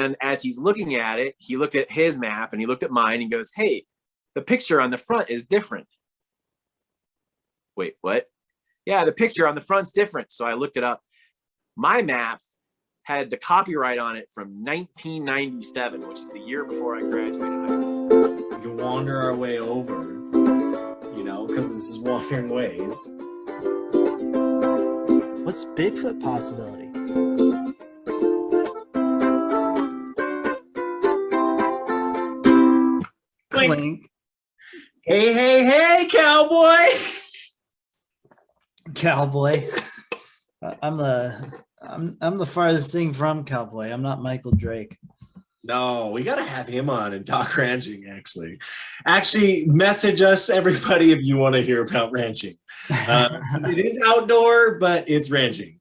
And as he's looking at it, he looked at his map and he looked at mine and goes, hey, the picture on the front is different. Wait, what? Yeah, the picture on the front's different. So I looked it up. My map had the copyright on it from 1997, which is the year before I graduated high school. We can wander our way over, because this is Wandering Ways. What's Bigfoot possibility? Clink. Hey, cowboy! Cowboy. I'm the farthest thing from cowboy. I'm not Michael Drake. No, we got to have him on and talk ranching, actually message us, everybody, if you want to hear about ranching. It is outdoor, but it's ranching.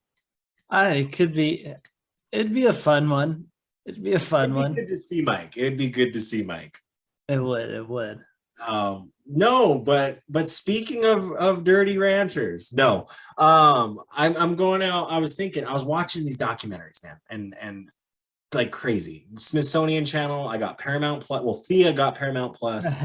It'd be a fun one. It'd be good to see Mike. It'd be good to see Mike. It would. No, but speaking of dirty ranchers, no. I'm going out. I was watching these documentaries, man, and like crazy. Smithsonian Channel. I got Paramount Plus. Well, Thea got Paramount Plus,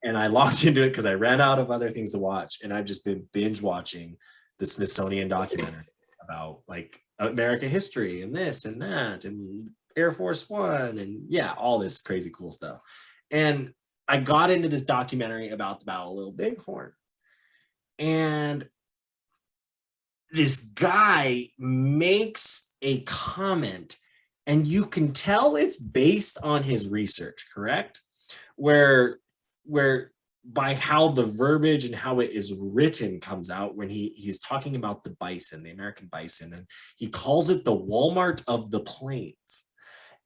and I logged into it because I ran out of other things to watch, and I've just been binge watching the Smithsonian documentary about like American history and this and that and Air Force One and all this crazy cool stuff. And I got into this documentary about the Battle of Little Bighorn, and this guy makes a comment, and you can tell it's based on his research, correct? Where by how the verbiage and how it is written comes out when he's talking about the bison, the American bison, and he calls it the Walmart of the Plains.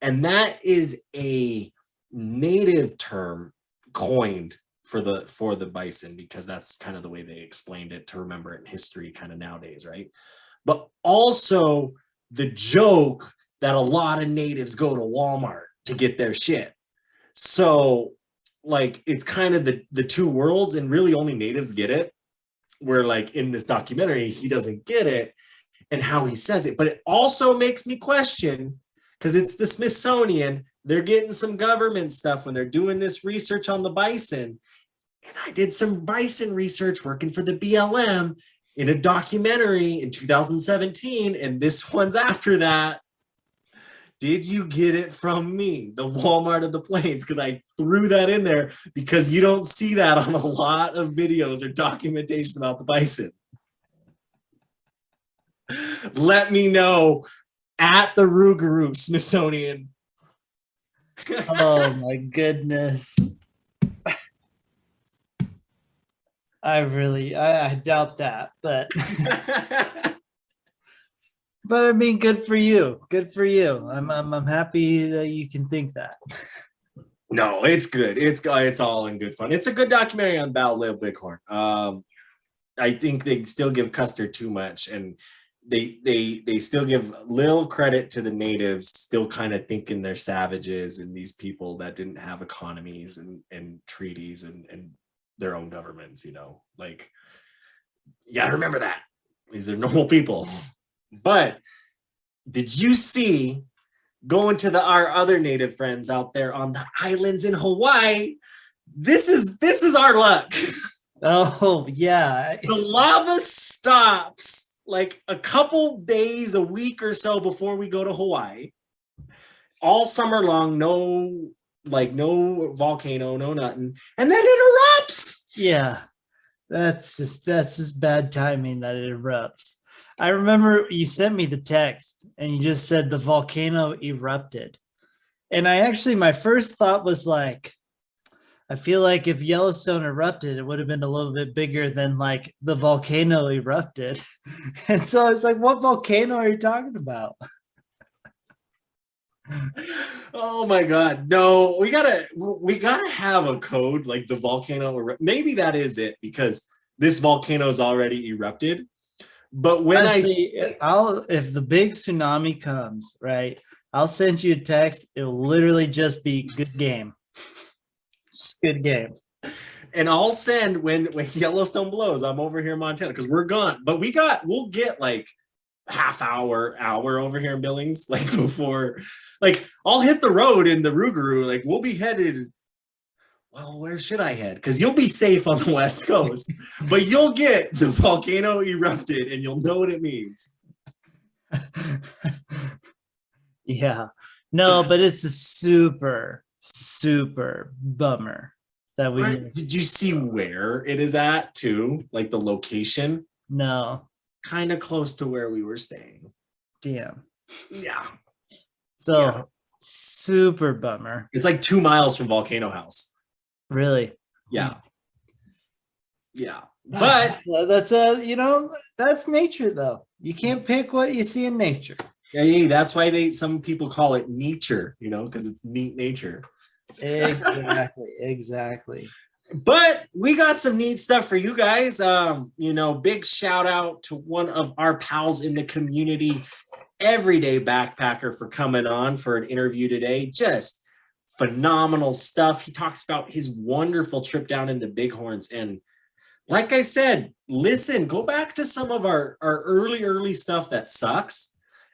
And that is a native term coined for the bison, because that's kind of the way they explained it to remember it in history kind of nowadays, right? But also the joke that a lot of natives go to Walmart to get their shit. So like it's kind of the two worlds, and really only natives get it, where like in this documentary he doesn't get it and how he says it. But it also makes me question, because it's the Smithsonian, they're getting some government stuff when they're doing this research on the bison. And I did some bison research working for the BLM in a documentary in 2017, and this one's after that. Did you get it from me? The Walmart of the Plains, because I threw that in there because you don't see that on a lot of videos or documentation about the bison. Let me know at the Rougarou Smithsonian. Oh my goodness. I doubt that, but but I mean, good for you. Good for you. I'm happy that you can think that. No, it's good. It's all in good fun. It's a good documentary on Battle of Little Bighorn. I think they still give Custer too much, and they still give little credit to the natives, still kind of thinking they're savages and these people that didn't have economies and treaties and their own governments, like you gotta remember that these are normal people. But did you see, going to our other native friends out there on the islands in Hawaii, this is our luck. Oh yeah. The lava stops like a couple days, a week or so before we go to Hawaii. All summer long, no volcano, no nothing. And then it erupts. Yeah. That's just bad timing that it erupts. I remember you sent me the text and you just said the volcano erupted. And my first thought was like, I feel like if Yellowstone erupted, it would have been a little bit bigger than like the volcano erupted. And so I was like, what volcano are you talking about? Oh my God. No, we gotta have a code like the volcano. Maybe that is it, because this volcano is already erupted. But when if the big tsunami comes, right, I'll send you a text. It'll literally just be good game. Just good game. And I'll send when Yellowstone blows. I'm over here in Montana because we're gone. But we'll get like half hour over here in Billings, like before, like I'll hit the road in the Rougarou, like we'll be headed. Well, where should I head? Because you'll be safe on the West Coast, but you'll get the volcano erupted and you'll know what it means. Yeah. No, but it's a super, super bummer that we missed. Did you see where it is at too? Like the location? No. Kind of close to where we were staying. Damn. Yeah. So Yeah. super bummer. It's like 2 miles from Volcano House. Really? Yeah. Yeah. But that's that's nature though. You can't pick what you see in nature. yeah, that's why some people call it nature, because it's neat nature. Exactly. But we got some neat stuff for you guys. Big shout out to one of our pals in the community, Everyday Backpacker, for coming on for an interview today. Just phenomenal stuff. He talks about his wonderful trip down into Bighorns. And like I said, listen, go back to some of our early stuff that sucks.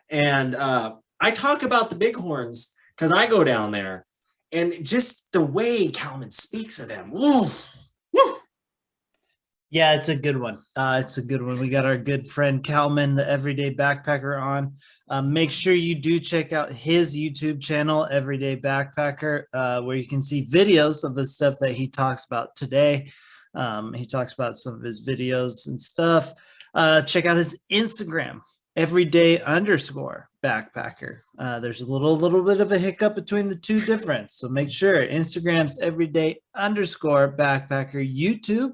And I talk about the Bighorns because I go down there. And just the way Kalman speaks of them. Woo, woo. Yeah, it's a good one. We got our good friend Kalman, the Everyday Backpacker, on. Make sure you do check out his YouTube channel, Everyday Backpacker, where you can see videos of the stuff that he talks about today. He talks about some of his videos and stuff. Check out his Instagram, everyday_backpacker. There's a little bit of a hiccup between the two difference. So make sure Instagram's everyday_backpacker, YouTube,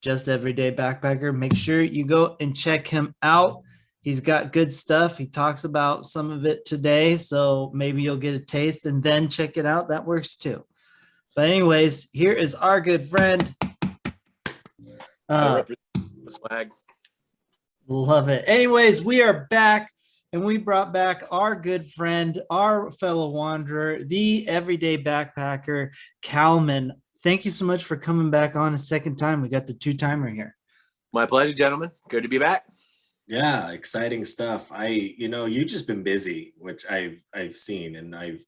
just Everyday Backpacker. Make sure you go and check him out. He's got good stuff. He talks about some of it today. So maybe you'll get a taste and then check it out. That works too. But anyways, here is our good friend. Swag. Love it. Anyways, we are back, and we brought back our good friend, our fellow wanderer, the Everyday Backpacker, Kalman. Thank you so much for coming back on a second time. We got the 2-timer here. My pleasure, gentlemen. Good to be back. Yeah, exciting stuff. You've just been busy, which I've seen, and I've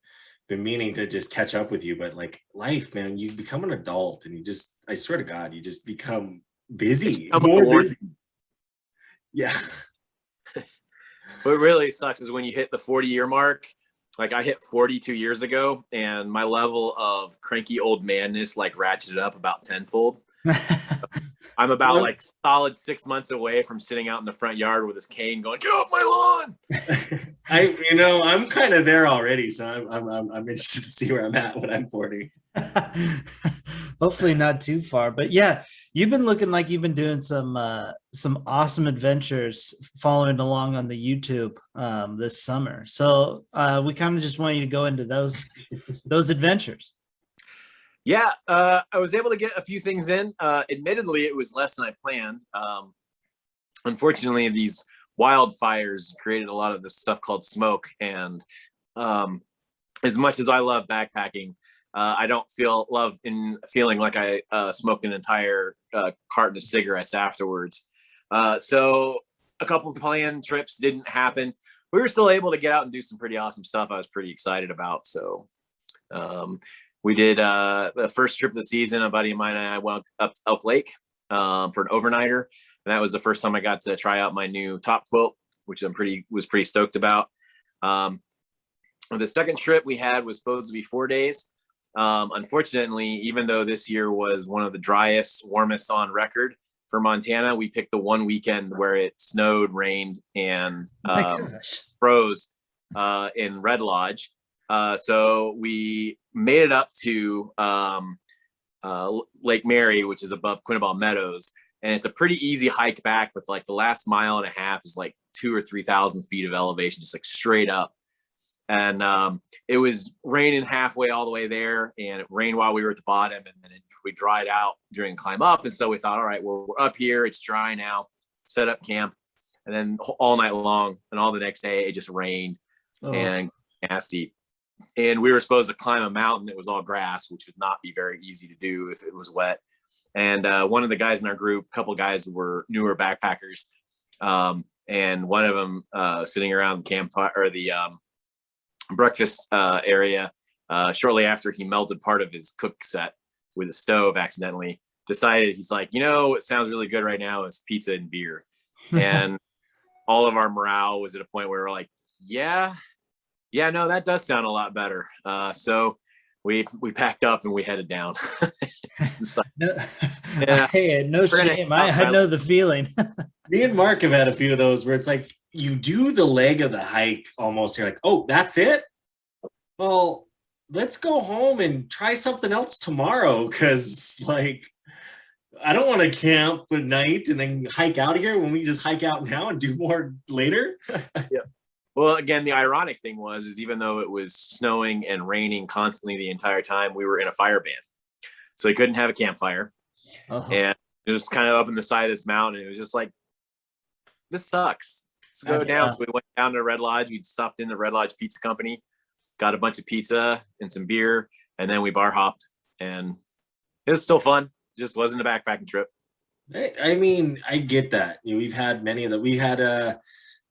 been meaning to just catch up with you, but like life, man, you become an adult and I swear to God, you just become busy. More busy. Yeah. What really sucks is when you hit the 40-year mark. Like I hit 42 years ago, and my level of cranky old manness like ratcheted up about tenfold. I'm about like solid 6 months away from sitting out in the front yard with his cane going, "Get off my lawn!" I'm kind of there already, so I'm interested to see where I'm at when I'm 40. Hopefully not too far, but yeah, you've been looking like you've been doing some awesome adventures following along on the YouTube this summer. So we kind of just want you to go into those adventures. Yeah, I was able to get a few things in. Admittedly, it was less than I planned. Unfortunately, these wildfires created a lot of this stuff called smoke, and as much as I love backpacking, I don't feeling like I smoked an entire carton of cigarettes afterwards. So a couple of planned trips didn't happen. We were still able to get out and do some pretty awesome stuff I was pretty excited about. So we did the first trip of the season. A buddy of mine and I went up to Elk Lake for an overnighter. And that was the first time I got to try out my new top quilt, which was pretty stoked about. The second trip we had was supposed to be 4 days. Unfortunately, even though this year was one of the driest, warmest on record for Montana, we picked the one weekend where it snowed, rained, and froze in Red Lodge. So we made it up to Lake Mary, which is above Quinneball Meadows. And it's a pretty easy hike back, with like the last mile and a half is like 2,000 or 3,000 feet of elevation, just like straight up. And it was raining halfway all the way there, and it rained while we were at the bottom, and then we dried out during climb up. And so we thought, all right, we're up here, it's dry now, set up camp. And then all night long and all the next day, it just rained and nasty. And we were supposed to climb a mountain that was all grass, which would not be very easy to do if it was wet. And one of the guys in our group, a couple guys were newer backpackers, and one of them sitting around the campfire or the breakfast area shortly after he melted part of his cook set with a stove accidentally, decided, he's like, what sounds really good right now is pizza and beer. And all of our morale was at a point where we're like, yeah, no, that does sound a lot better. So we packed up and we headed down. No, Yeah. hey, no shame. I know the feeling. Me and Mark have had a few of those where it's like you do the leg of the hike almost. You're like, oh, that's it? Well, let's go home and try something else tomorrow, because like I don't want to camp at night and then hike out of here when we just hike out now and do more later. Yeah. Well, again, the ironic thing is even though it was snowing and raining constantly the entire time, we were in a fire ban. So we couldn't have a campfire. And it was kind of up in the side of this mountain. It was just like, this sucks. Let's go down. So we went down to Red Lodge. We'd stopped in the Red Lodge Pizza Company, got a bunch of pizza and some beer, and then we bar hopped. And it was still fun. Just wasn't a backpacking trip. I mean, I get that. We've had many of that. We had a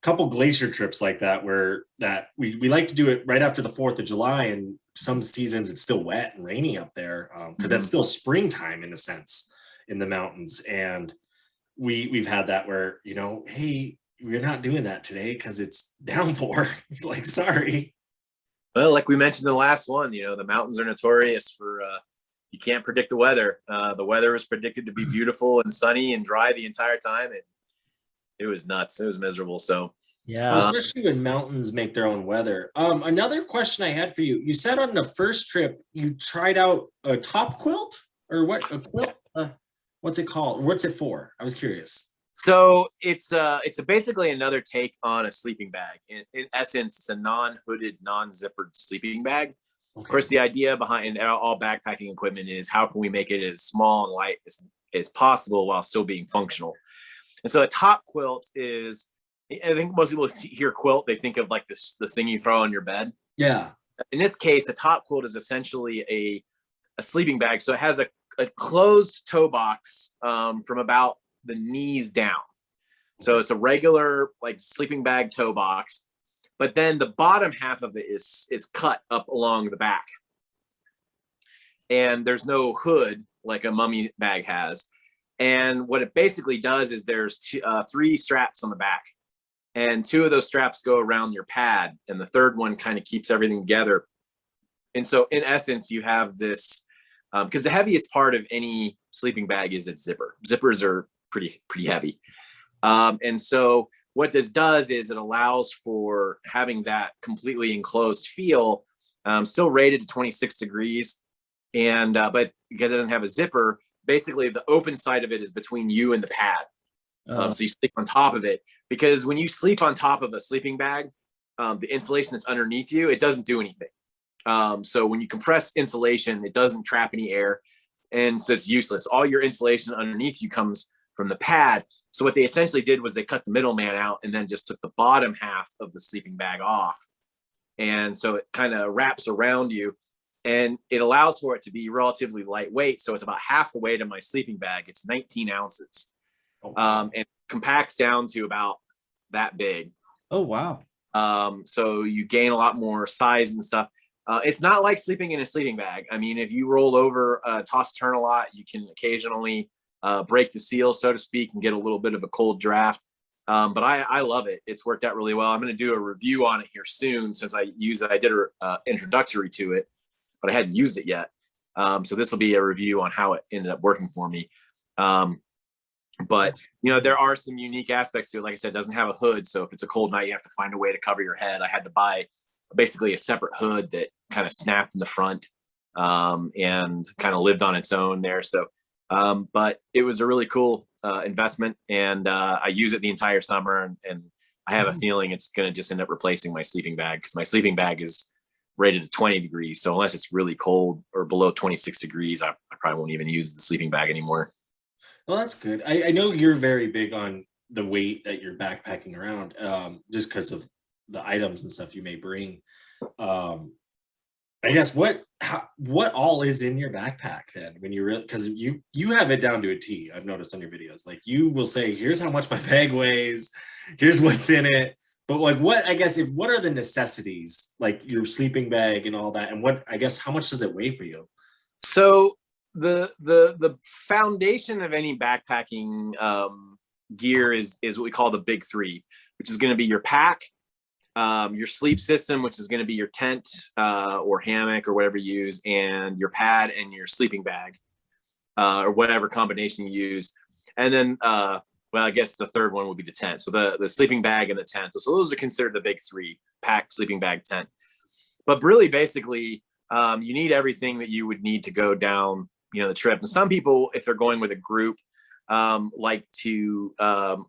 couple glacier trips like that where we like to do it right after the 4th of July, and some seasons it's still wet and rainy up there because that's still springtime in a sense in the mountains. And we've had that where, hey, we're not doing that today because it's downpour. It's like, sorry. Well, like we mentioned in the last one, the mountains are notorious for you can't predict the weather. The weather was predicted to be beautiful and sunny and dry the entire time. It was nuts. It was miserable. So yeah, especially when mountains make their own weather. Another question I had for you. You said on the first trip you tried out a top quilt, or what? A quilt? What's it called? What's it for? I was curious. So it's basically another take on a sleeping bag. In essence, it's a non-hooded, non-zippered sleeping bag. Okay. Of course, the idea behind all backpacking equipment is how can we make it as small and light as possible while still being functional. And so a top quilt is, I think most people hear quilt, they think of like the thing you throw on your bed. Yeah. In this case, a top quilt is essentially a sleeping bag. So it has a closed toe box from about the knees down. So it's a regular like sleeping bag toe box, but then the bottom half of it is cut up along the back. And there's no hood like a mummy bag has. And what it basically does is there's 3 straps on the back, and 2 of those straps go around your pad, and the third one kind of keeps everything together. And so in essence, you have this, because the heaviest part of any sleeping bag is its zipper. Zippers are pretty heavy. And so what this does is it allows for having that completely enclosed feel, still rated to 26 degrees. And, but because it doesn't have a zipper, basically the open side of it is between you and the pad. So you sleep on top of it, because when you sleep on top of a sleeping bag, the insulation that's underneath you, it doesn't do anything. So when you compress insulation, it doesn't trap any air, and so it's useless. All your insulation underneath you comes from the pad. So what they essentially did was they cut the middleman out and then just took the bottom half of the sleeping bag off. And so it kind of wraps around you, and it allows for it to be relatively lightweight. So it's about half the weight of my sleeping bag. It's 19 ounces. And compacts down to about that big. Oh, wow. So you gain a lot more size and stuff. It's not like sleeping in a sleeping bag. I mean, if you roll over, toss turn a lot, you can occasionally break the seal, so to speak, and get a little bit of a cold draft. But I love it. It's worked out really well. I'm going to do a review on it here soon, since I did an introductory to it, but I hadn't used it yet. So this will be a review on how it ended up working for me. But there are some unique aspects to it. Like I said, it doesn't have a hood. So if it's a cold night, you have to find a way to cover your head. I had to buy basically a separate hood that kind of snapped in the front, and kind of lived on its own there. So, but it was a really cool investment, and I use it the entire summer, and I have a feeling it's going to just end up replacing my sleeping bag, because my sleeping bag is rated to 20 degrees. So unless it's really cold or below 26 degrees, I probably won't even use the sleeping bag anymore. Well, that's good. I know you're very big on the weight that you're backpacking around, just because of the items and stuff you may bring. I guess what all is in your backpack then when you really, because you have it down to a T. I've noticed on your videos, like you will say, here's how much my bag weighs, here's what's in it. But like what are the necessities, like your sleeping bag and all that, and what, I guess, how much does it weigh for you? So the foundation of any backpacking gear is what we call the big three, which is going to be your pack, your sleep system, which is going to be your tent or hammock or whatever you use, and your pad and your sleeping bag or whatever combination you use. And then, well, I guess the third one would be the tent. So the sleeping bag and the tent. So those are considered the big three: pack, sleeping bag, tent. But really, basically, you need everything that you would need to go down, the trip. And some people, if they're going with a group, like to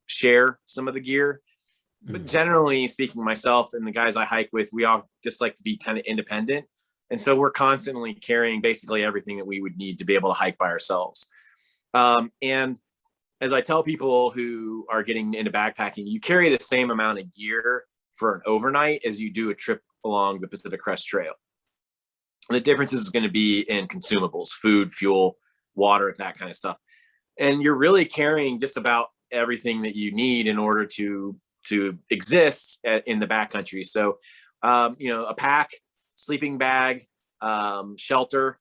share some of the gear. But generally speaking, myself and the guys I hike with, we all just like to be kind of independent. And so we're constantly carrying basically everything that we would need to be able to hike by ourselves. And as I tell people who are getting into backpacking, you carry the same amount of gear for an overnight as you do a trip along the Pacific Crest Trail. The difference is going to be in consumables, food, fuel, water, that kind of stuff. And you're really carrying just about everything that you need in order to exist in the backcountry. So, a pack, sleeping bag, shelter,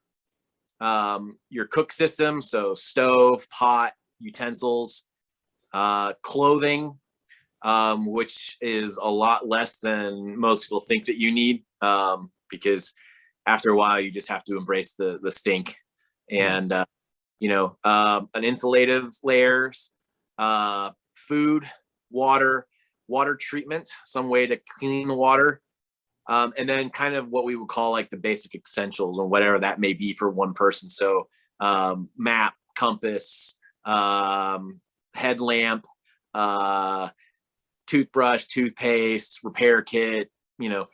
your cook system, so stove, pot, utensils, clothing, which is a lot less than most people think that you need, because after a while you just have to embrace the stink, and an insulative layers, food, water treatment, some way to clean the water, and then kind of what we would call like the basic essentials and whatever that may be for one person. So map, compass, headlamp, toothbrush, toothpaste, repair kit, and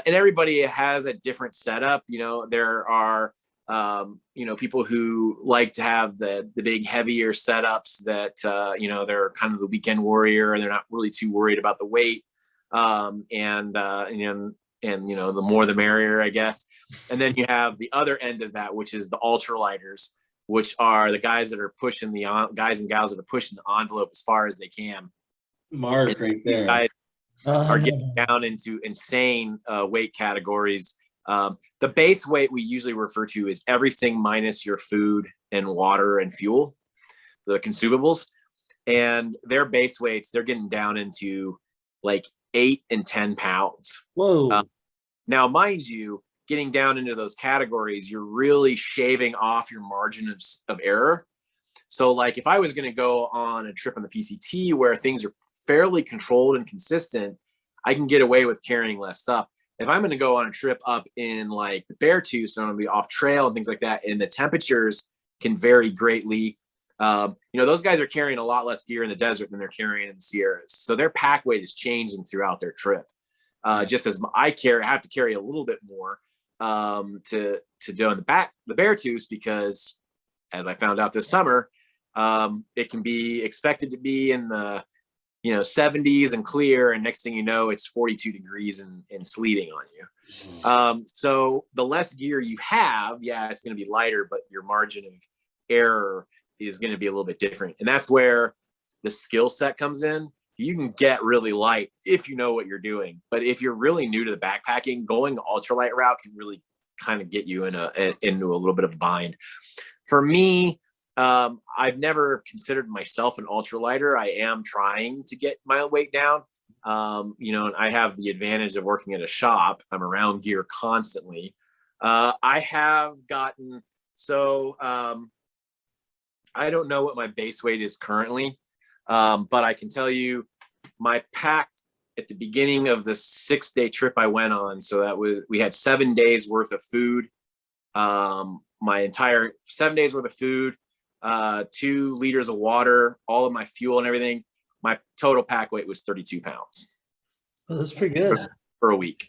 everybody has a different setup. There are people who like to have the big heavier setups that they're kind of the weekend warrior and they're not really too worried about the weight, and the more the merrier, I guess. And then you have the other end of that, which is the ultralighters, which are the guys that are pushing guys and gals that are pushing the envelope as far as they can. Mark, right there. These guys are getting down into insane weight categories. The base weight we usually refer to is everything minus your food and water and fuel, the consumables. And their base weights, they're getting down into like 8 and 10 pounds. Whoa. Now, mind you, getting down into those categories, you're really shaving off your margin of error. So like if I was going to go on a trip on the PCT where things are fairly controlled and consistent, I can get away with carrying less stuff. If I'm going to go on a trip up in like the Beartooth, so I'm going to be off trail and things like that, and the temperatures can vary greatly. Those guys are carrying a lot less gear in the desert than they're carrying in the Sierras. So their pack weight is changing throughout their trip. Just as I have to carry a little bit more to do in the Beartooth, because as I found out this summer, it can be expected to be in the 70s and clear, and next thing you know, it's 42 degrees and sleeting on you. So the less gear you have, it's going to be lighter, but your margin of error is going to be a little bit different. And that's where the skill set comes in. You can get really light if you know what you're doing. But if you're really new to the backpacking, going the ultralight route can really kind of get you into a little bit of a bind. For me, I've never considered myself an ultralighter. I am trying to get my weight down. And I have the advantage of working at a shop. I'm around gear constantly. I have gotten, I don't know what my base weight is currently, but I can tell you my pack at the beginning of the 6-day trip I went on. So we had 7 days worth of food, my entire 7 days worth of food, 2 liters of water, all of my fuel and everything. My total pack weight was 32 pounds. Oh, that's pretty good for a week.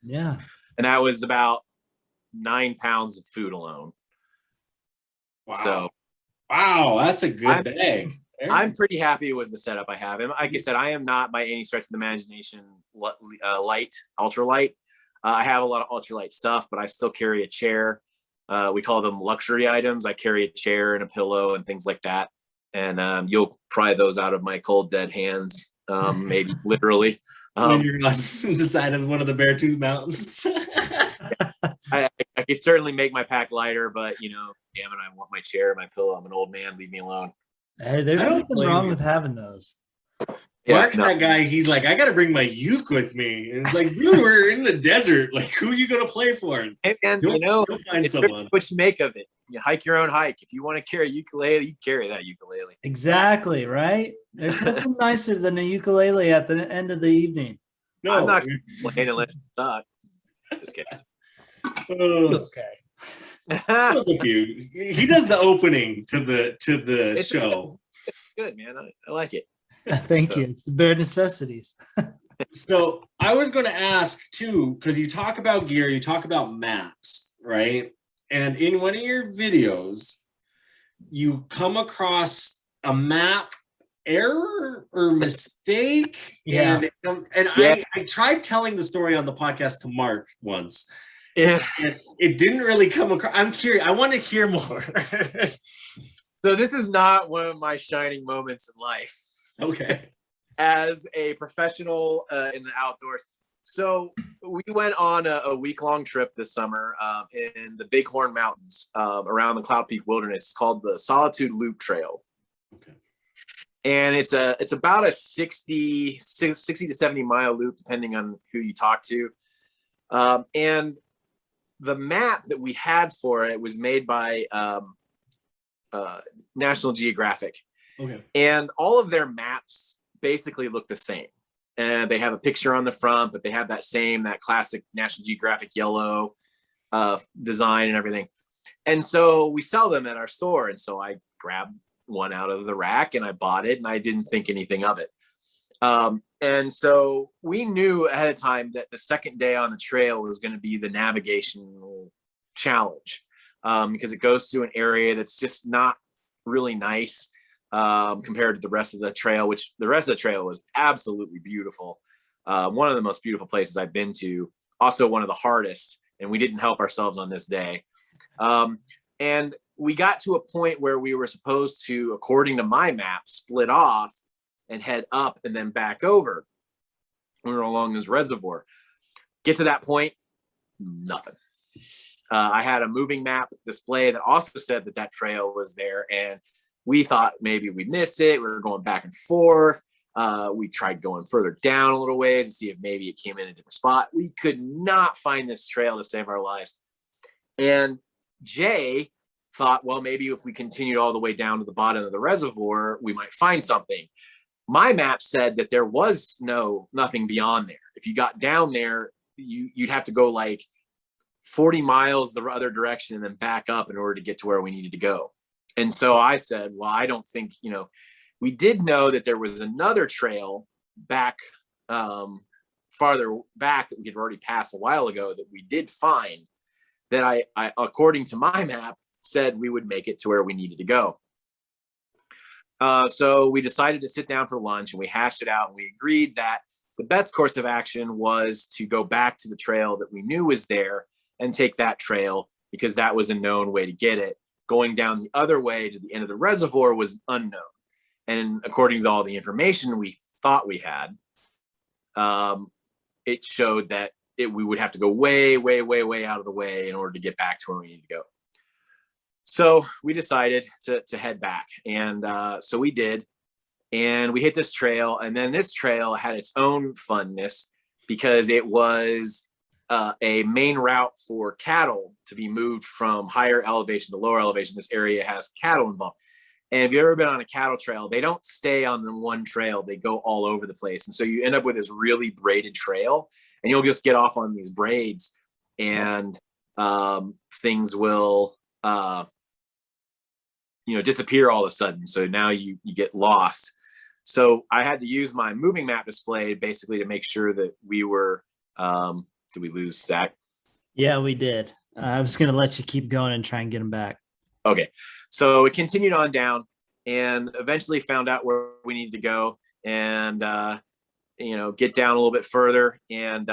Yeah. And that was about 9 pounds of food alone. Wow. So, wow, that's a good bag. I'm pretty happy with the setup I have. And like I said, I am not by any stretch of the imagination light, ultra light. I have a lot of ultralight stuff, but I still carry a chair. We call them luxury items. I carry a chair and a pillow and things like that. And you'll pry those out of my cold, dead hands, maybe literally. When you're on the side of one of the Beartooth Mountains. I could certainly make my pack lighter, but damn it, I want my chair, my pillow. I'm an old man. Leave me alone. Hey, there's nothing wrong with having those. Mark's that guy. He's like, I got to bring my uke with me. And it's like, dude, we're in the desert. Like, who are you going to play for? Hey, man, go find someone. What you make of it. You hike your own hike. If you want to carry a ukulele, you carry that ukulele. Exactly, right? There's nothing nicer than a ukulele at the end of the evening. No, I'm not playing unless it's not. Just kidding. Okay. He does the opening to the show. It's good, man. I like it. Thank you. It's the bare necessities. So I was going to ask too, because you talk about gear, you talk about maps, right? And in one of your videos, you come across a map error or mistake. Yeah. And I tried telling the story on the podcast to Mark once. Yeah. And it didn't really come across. I'm curious. I want to hear more. So this is not one of my shining moments in life. Okay. As a professional in the outdoors. So we went on a week-long trip this summer in the Bighorn Mountains around the Cloud Peak Wilderness called the Solitude Loop Trail. Okay. And it's about a 60 to 70 mile loop, depending on who you talk to. And the map that we had for it was made by National Geographic. Okay. And all of their maps basically look the same. And they have a picture on the front, but they have that classic National Geographic yellow design and everything. And so we sell them at our store. And so I grabbed one out of the rack and I bought it and I didn't think anything of it. And so we knew ahead of time that the second day on the trail was going to be the navigational challenge because it goes through an area that's just not really nice. Compared to the rest of the trail, which the rest of the trail was absolutely beautiful. One of the most beautiful places I've been to, also one of the hardest, and we didn't help ourselves on this day. And we got to a point where we were supposed to, according to my map, split off and head up and then back over. We were along this reservoir. Get to that point, nothing. I had a moving map display that also said that trail was there, and we thought maybe we missed it. We were going back and forth. We tried going further down a little ways to see if maybe it came in a different spot. We could not find this trail to save our lives. And Jay thought, well, maybe if we continued all the way down to the bottom of the reservoir, we might find something. My map said that there was nothing beyond there. If you got down there, you'd have to go like 40 miles the other direction and then back up in order to get to where we needed to go. And so I said, well, I don't think, we did know that there was another trail back farther back that we had already passed a while ago that we did find that I according to my map, said we would make it to where we needed to go. So we decided to sit down for lunch and we hashed it out and we agreed that the best course of action was to go back to the trail that we knew was there and take that trail because that was a known way to get it. Going down the other way to the end of the reservoir was unknown. And according to all the information we thought we had, it showed that we would have to go way, way, way, way out of the way in order to get back to where we need to go. So we decided to head back. And so we did. And we hit this trail. And then this trail had its own funness because it was a main route for cattle to be moved from higher elevation to lower elevation. This area has cattle involved. And if you've ever been on a cattle trail, they don't stay on the one trail. They go all over the place. And so you end up with this really braided trail and you'll just get off on these braids and things will, disappear all of a sudden. So now you get lost. So I had to use my moving map display basically to make sure that we were, did we lose Zach? Yeah, we did. I was going to let you keep going and try and get him back. Okay. So it continued on down and eventually found out where we needed to go and, get down a little bit further. And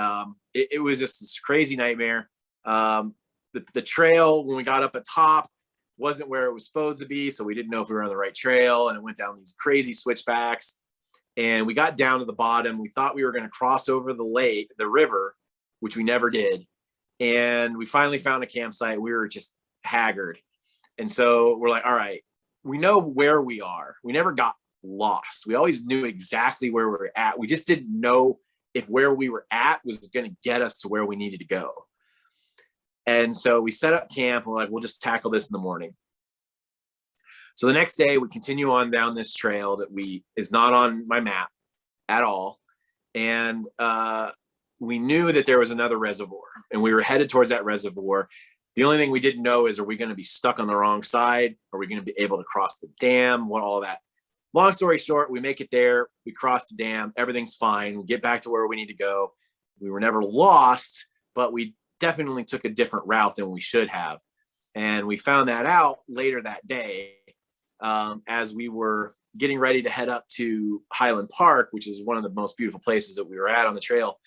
it was just this crazy nightmare. The trail, when we got up at top, wasn't where it was supposed to be. So we didn't know if we were on the right trail, and it went down these crazy switchbacks. And we got down to the bottom. We thought we were going to cross over the river, which we never did. And we finally found a campsite. We were just haggard. And so we're like, all right, we know where we are. We never got lost. We always knew exactly where we were at. We just didn't know if where we were at was going to get us to where we needed to go. And so we set up camp, and we're like, we'll just tackle this in the morning. So the next day we continue on down this trail that is not on my map at all. And we knew that there was another reservoir, and we were headed towards that reservoir. The only thing we didn't know is, are we going to be stuck on the wrong side? Are we going to be able to cross the dam? All that. Long story short, we make it there. We cross the dam. Everything's fine. We get back to where we need to go. We were never lost, but we definitely took a different route than we should have. And we found that out later that day, as we were getting ready to head up to Highland Park, which is one of the most beautiful places that we were at on the trail.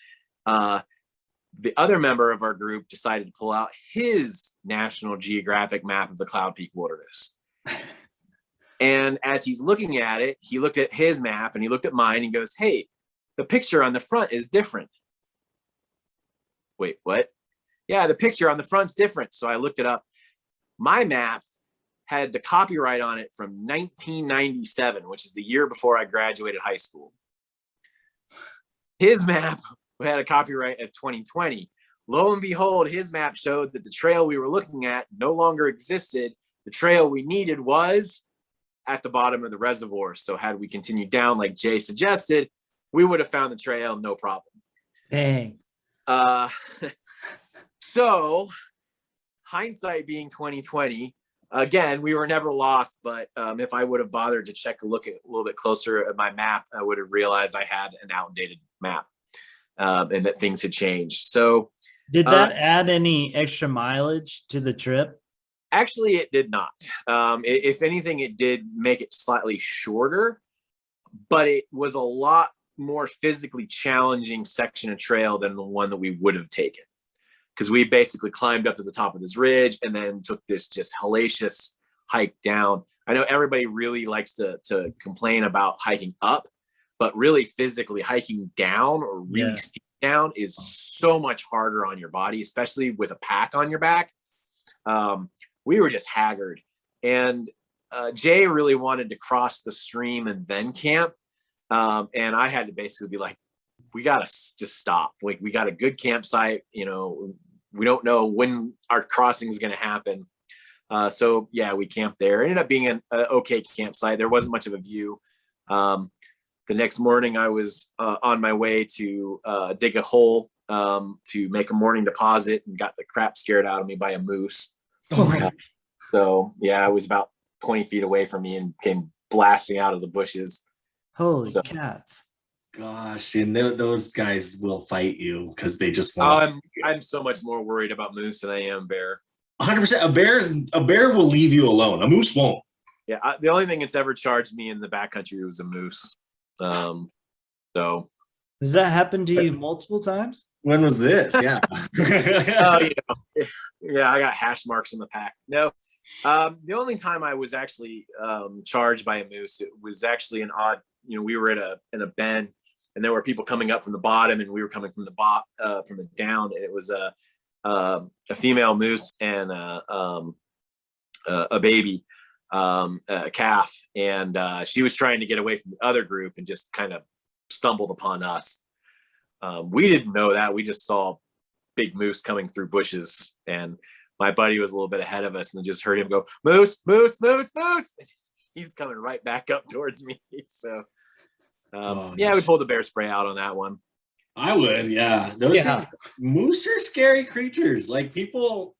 The other member of our group decided to pull out his National Geographic map of the Cloud Peak Wilderness. And as he's looking at it, he looked at his map and he looked at mine and goes, hey, the picture on the front is different. Wait, what? Yeah, the picture on the front's different. So I looked it up. My map had the copyright on it from 1997, which is the year before I graduated high school. His map had a copyright of 2020. Lo and behold, his map showed that the trail we were looking at no longer existed. The trail we needed was at the bottom of the reservoir. So had we continued down like Jay suggested, we would have found the trail, no problem. Dang. So hindsight being 2020, again, we were never lost, but if I would have bothered to look a little bit closer at my map, I would have realized I had an outdated map, and that things had changed. So did that add any extra mileage to the trip? Actually, it did not. If anything, it did make it slightly shorter, but it was a lot more physically challenging section of trail than the one that we would have taken. Because we basically climbed up to the top of this ridge and then took this just hellacious hike down. I know everybody really likes to complain about hiking up, but really physically hiking down or really steep down is so much harder on your body, especially with a pack on your back. We were just haggard. And Jay really wanted to cross the stream and then camp. And I had to basically be like, we got to just stop. Like, we got a good campsite, we don't know when our crossing is going to happen. So yeah, we camped there. It ended up being an okay campsite. There wasn't much of a view. The next morning I was on my way to dig a hole to make a morning deposit, and got the crap scared out of me by a moose. So yeah, I was about 20 feet away from me and came blasting out of the bushes. Holy cats. Gosh, and those guys will fight you because they just want. I'm so much more worried about moose than I am bear. 100%. A bear will leave you alone. A moose won't. Yeah, the only thing that's ever charged me in the backcountry was a moose. So does that happen to you multiple times? When was this? Yeah. Yeah, I got hash marks in the pack. No, the only time I was actually charged by a moose, it was actually an odd. We were in a bend, and there were people coming up from the bottom, and we were coming from the down, and it was a female moose and a baby, a calf, and she was trying to get away from the other group and just kind of stumbled upon us. We didn't know that. We just saw big moose coming through bushes, and my buddy was a little bit ahead of us, and just heard him go, moose, moose, moose, moose. He's coming right back up towards me. So we pulled the bear spray out on that one. I would, yeah. Those things, moose are scary creatures. Like, people.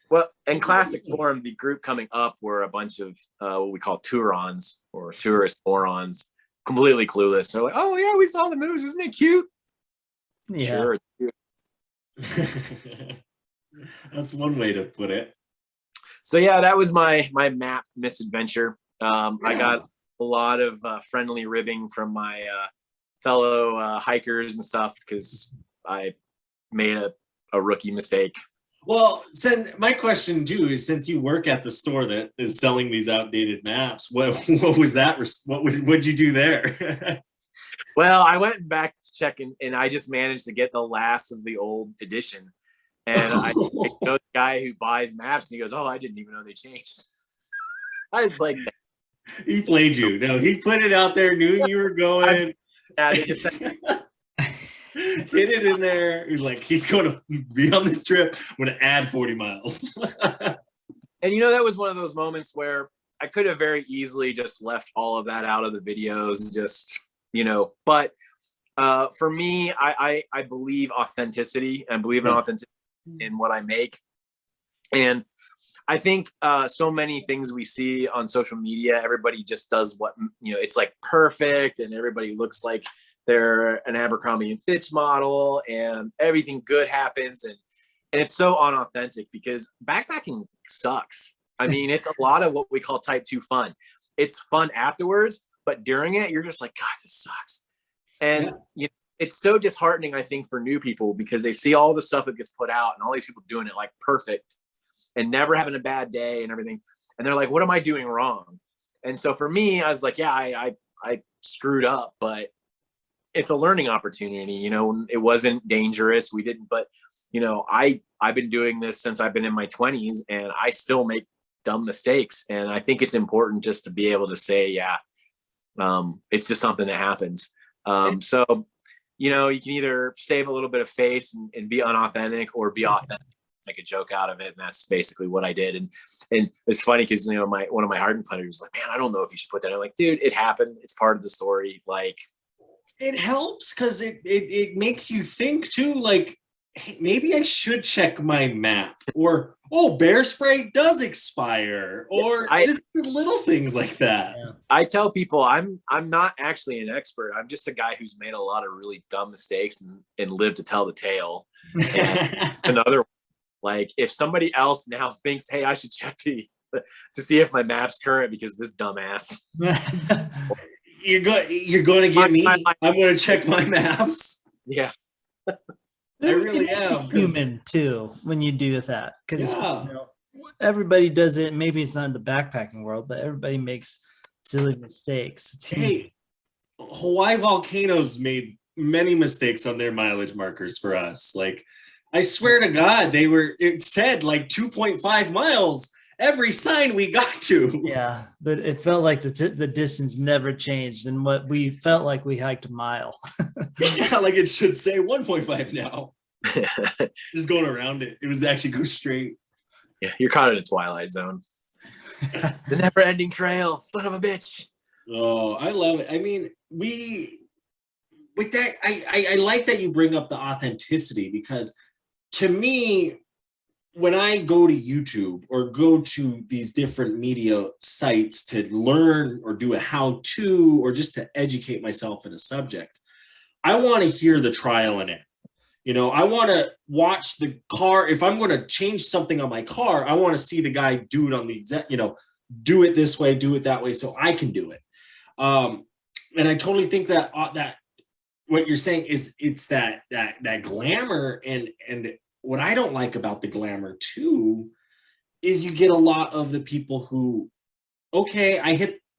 Well, in classic form, the group coming up were a bunch of what we call Turons, or tourist morons, completely clueless. They're like, oh yeah, we saw the moose. Isn't it cute? Yeah. Sure, it's cute. That's one way to put it. So yeah, that was my map misadventure. I got a lot of friendly ribbing from my fellow hikers and stuff, because I made a rookie mistake. Well, my question too is, since you work at the store that is selling these outdated maps, what was that? What'd you do there? Well, I went back to check and I just managed to get the last of the old edition. And I know the guy who buys maps and he goes, "Oh, I didn't even know they changed." I was like, he played you. No, he put it out there, knew you were going. yeah, they just Get it in there. He's like, he's going to be on this trip. I'm going to add 40 miles. And that was one of those moments where I could have very easily just left all of that out of the videos and just, but for me, I believe authenticity and believe in authenticity in what I make. And I think so many things we see on social media, everybody just does what, it's like perfect and everybody looks like they're an Abercrombie and Fitch model and everything good happens. And it's so unauthentic because backpacking sucks. I mean, it's a lot of what we call type 2 fun. It's fun afterwards, but during it, you're just like, God, this sucks. And it's so disheartening, I think, for new people because they see all the stuff that gets put out and all these people doing it like perfect and never having a bad day and everything. And they're like, what am I doing wrong? And so for me, I was like, yeah, I screwed up, but it's a learning opportunity. It wasn't dangerous. We didn't, but I've been doing this since I've been in my 20s and I still make dumb mistakes. And I think it's important just to be able to say, it's just something that happens. So, you can either save a little bit of face and be unauthentic or be authentic, make a joke out of it. And that's basically what I did. And it's funny because, one of my hardened punters was like, man, I don't know if you should put that. I'm like, dude, it happened. It's part of the story. Like, it helps because it makes you think too, like, hey, maybe I should check my map, or bear spray does expire, or just little things like that. I tell people I'm not actually an expert. I'm just a guy who's made a lot of really dumb mistakes and lived to tell the tale. And another, like, if somebody else now thinks, hey, I should check to see if my map's current because this dumbass. You're going to get me. I'm going to check my maps. Yeah. I really am. Human too when you do that, because everybody does it. Maybe it's not in the backpacking world, but everybody makes silly mistakes. Hey, Hawaii Volcanoes made many mistakes on their mileage markers for us. Like, I swear to God, it said like 2.5 miles every sign we got to. Yeah, but it felt like the distance never changed, and what we felt like we hiked a mile. Yeah, like it should say 1.5 now. Just going around it. It was actually go straight. Yeah, you're caught in a twilight zone. The never-ending trail, son of a bitch. Oh, I love it. I mean, with that, I like that you bring up the authenticity, because to me, when I go to YouTube or go to these different media sites to learn or do a how-to or just to educate myself in a subject, I want to hear the trial and error. I want to watch the car. If I'm going to change something on my car, I want to see the guy do it on the exact, do it this way, do it that way, so I can do it. And I totally think that what you're saying is it's that glamour, and what I don't like about the glamour too is you get a lot of the people who, okay,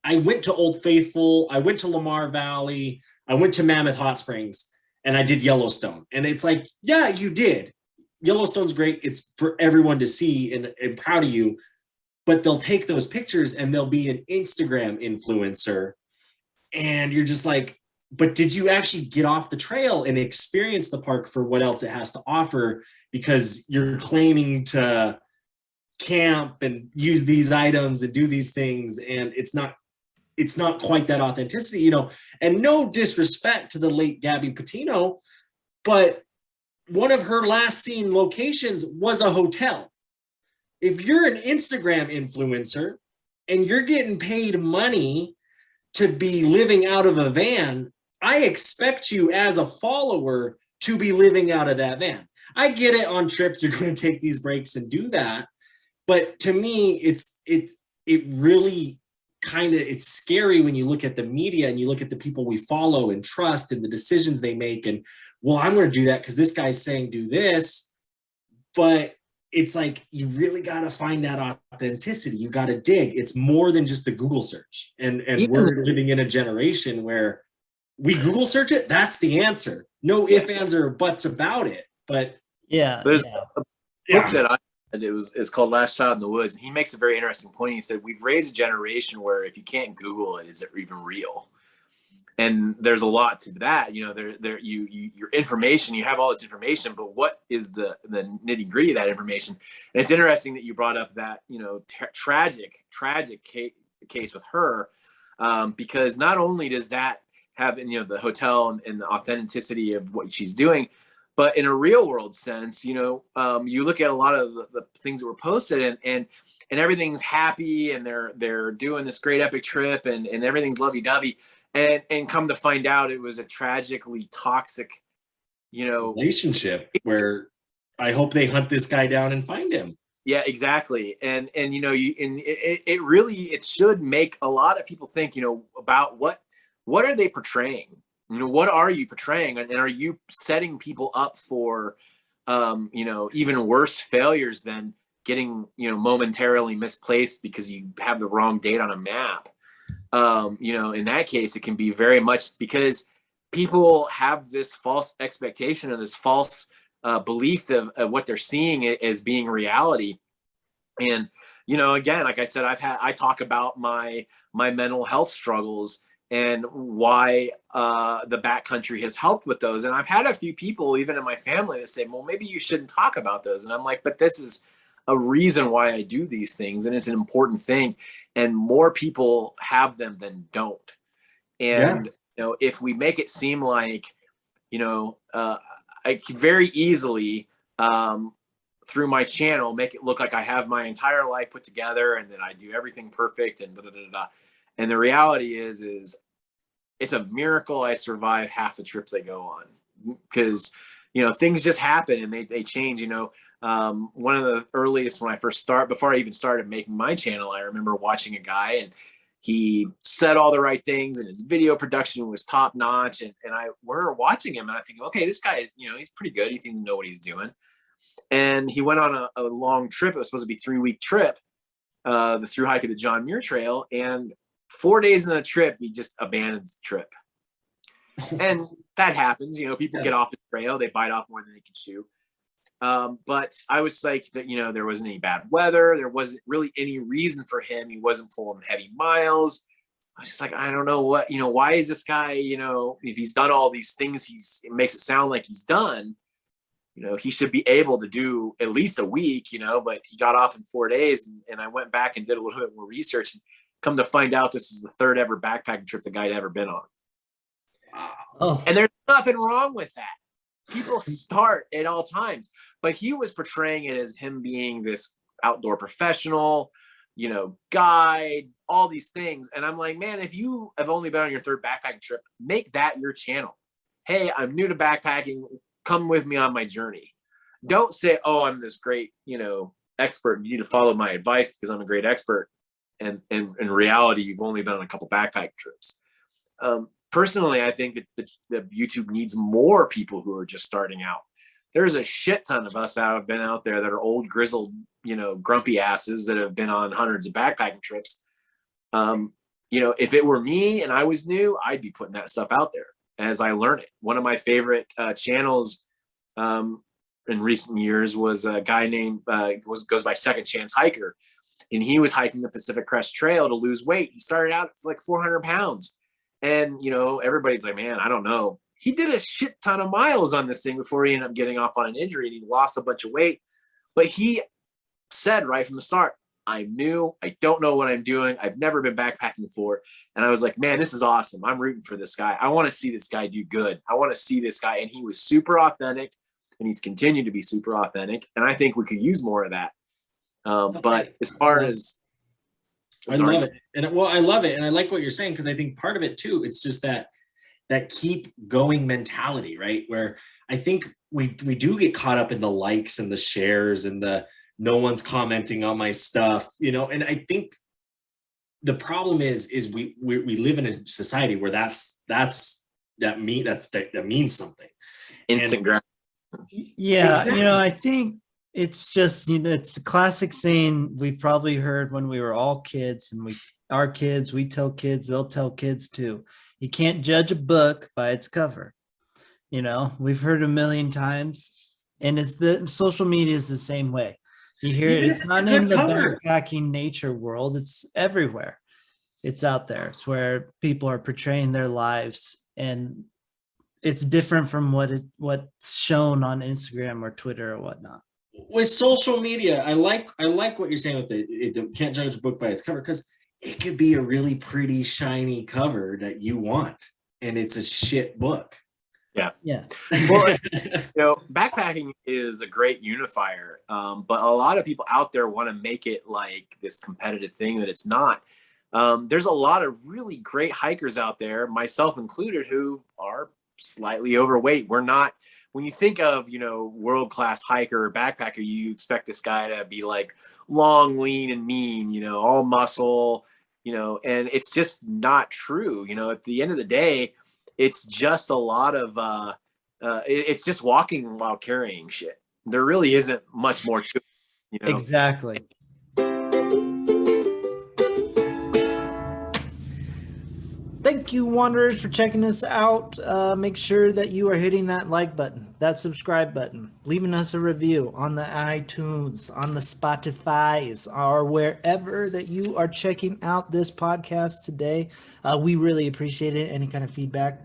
I went to Old Faithful, I went to Lamar Valley, I went to Mammoth Hot Springs, and I did Yellowstone. And it's like, yeah, you did. Yellowstone's great. It's for everyone to see, and proud of you. But they'll take those pictures and they'll be an Instagram influencer. And you're just like, but did you actually get off the trail and experience the park for what else it has to offer? Because you're claiming to camp and use these items and do these things, and it's not quite that authenticity, and no disrespect to the late Gabby Patino, but one of her last seen locations was a hotel. If you're an Instagram influencer and you're getting paid money to be living out of a van, I expect you as a follower to be living out of that van. I get it, on trips you're going to take these breaks and do that, but to me, it really it's scary when you look at the media and you look at the people we follow and trust and the decisions they make. And well, I'm going to do that because this guy's saying do this. But it's like, you really got to find that authenticity. You got to dig. It's more than just a Google search. And we're living in a generation where we Google search it. That's the answer. No ifs, ands, or buts about it. But there's a book that I read. It's called Last Child in the Woods. And he makes a very interesting point. He said, we've raised a generation where if you can't Google it, is it even real? And there's a lot to that. You know, your information, you have all this information, but what is the nitty gritty of that information? And it's interesting that you brought up that, you know, tragic case with her, because not only does that have, you know, the hotel and the authenticity of what she's doing, but in a real world sense, you know, you look at a lot of the things that were posted and everything's happy and they're doing this great epic trip and everything's lovey-dovey. And come to find out it was a tragically toxic, you know, relationship where I hope they hunt this guy down and find him. Yeah, exactly. And you know, it really should make a lot of people think, you know, about what are they portraying? You know, what are you portraying? And are you setting people up for, you know, even worse failures than getting, you know, momentarily misplaced because you have the wrong date on a map? You know, in that case, it can be very much because people have this false expectation and this false belief of what they're seeing as being reality. And, you know, again, like I said, I talk about my mental health struggles and why the backcountry has helped with those. And I've had a few people, even in my family, that say, well, maybe you shouldn't talk about those. And I'm like, but this is a reason why I do these things. And it's an important thing. And more people have them than don't. And, you know, if we make it seem like, you know, I could very easily, through my channel, make it look like I have my entire life put together and that I do everything perfect and da da da da. And the reality is it's a miracle I survive half the trips I go on, because, you know, things just happen and they change. You know, one of the earliest when I first before I even started making my channel, I remember watching a guy and he said all the right things and his video production was top notch. And we're watching him and I think, okay, this guy is, you know, he's pretty good. He seems to know what he's doing. And he went on a long trip. It was supposed to be a 3-week trip, the through hike of the John Muir Trail. And 4 days in the trip, he just abandons the trip. And that happens, you know, people get off the trail, they bite off more than they can chew. But I was like that, you know, there wasn't any bad weather. There wasn't really any reason for him. He wasn't pulling heavy miles. I was just like, I don't know what, you know, why is this guy, you know, if he's done all these things, it makes it sound like he's done, you know, he should be able to do at least a week, you know, but he got off in 4 days. And I went back and did a little bit more research and come to find out this is the third ever backpacking trip the guy had ever been on. Oh. And there's nothing wrong with that. People start at all times, but he was portraying it as him being this outdoor professional, you know, guide, all these things. And I'm like, man, if you have only been on your third backpacking trip, make that your channel. Hey, I'm new to backpacking. Come with me on my journey. Don't say, oh, I'm this great, you know, expert. You need to follow my advice because I'm a great expert. And in reality, you've only been on a couple backpack trips. Personally, I think that YouTube needs more people who are just starting out. There's a shit ton of us that have been out there that are old, grizzled, you know, grumpy asses that have been on hundreds of backpacking trips. You know, if it were me and I was new, I'd be putting that stuff out there as I learn it. One of my favorite channels in recent years was a guy named, goes by Second Chance Hiker. And he was hiking the Pacific Crest Trail to lose weight. He started out like 400 pounds. And, you know, everybody's like, man, I don't know. He did a shit ton of miles on this thing before he ended up getting off on an injury and he lost a bunch of weight. But he said right from the start, I'm new. I don't know what I'm doing. I've never been backpacking before. And I was like, man, this is awesome. I'm rooting for this guy. I want to see this guy do good. I want to see this guy. And he was super authentic and he's continued to be super authentic. And I think we could use more of that. But as far as I love it. And well, I love it. And I like what you're saying, because I think part of it too, it's just that keep going mentality, right? Where I think we do get caught up in the likes and the shares and the no one's commenting on my stuff, you know, and I think the problem is we live in a society where that means something. Instant grab. Yeah, Exactly. I think it's just, it's a classic saying we've probably heard when we were all kids, and we tell kids, they'll tell kids too. You can't judge a book by its cover. We've heard a million times, and it's the social media is the same way. You hear it. Even It's if not it's a in the cover. backpacking nature world. It's everywhere. It's out there. It's where people are portraying their lives, and it's different from what's shown on Instagram or Twitter or whatnot. With social media, I like what you're saying with it can't judge a book by its cover, because it could be a really pretty shiny cover that you want, and it's a shit book. Yeah. Well, backpacking is a great unifier, but a lot of people out there want to make it like this competitive thing that it's not. There's a lot of really great hikers out there, myself included, who are slightly overweight. We're not, when you think of, world-class hiker or backpacker, you expect this guy to be like long, lean, and mean, all muscle, and it's just not true. At the end of the day, it's just a lot of, it's just walking while carrying shit. There really isn't much more to it, Exactly. Thank you, Wanderers, for checking us out. Make sure that you are hitting that like button, that subscribe button, leaving us a review on the iTunes, on the Spotify's, or wherever that you are checking out this podcast today. We really appreciate it. Any kind of feedback,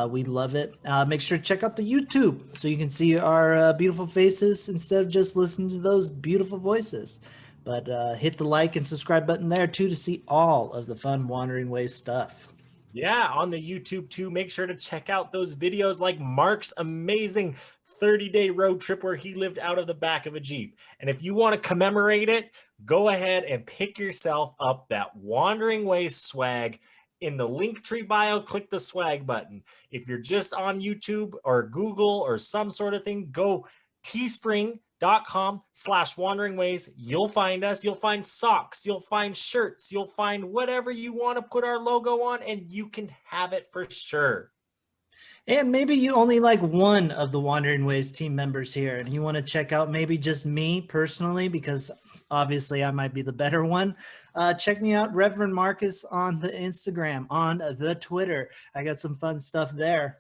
we love it. Make sure to check out the YouTube so you can see our beautiful faces instead of just listening to those beautiful voices. But hit the like and subscribe button there, too, to see all of the fun Wandering Ways stuff. Yeah, on the YouTube too. Make sure to check out those videos like Mark's amazing 30-day road trip where he lived out of the back of a Jeep. And if you want to commemorate it, go ahead and pick yourself up that Wandering Ways swag. In the Linktree bio, click the swag button. If you're just on YouTube or Google or some sort of thing, go teespring.com/wanderingways. You'll find us. You'll find socks. You'll find shirts. You'll find whatever you want to put our logo on, and you can have it for sure. And maybe you only like one of the Wandering Ways team members here, and you want to check out maybe just me personally, because obviously I might be the better one. Check me out, Reverend Marcus, on the Instagram, on the Twitter. I got some fun stuff there.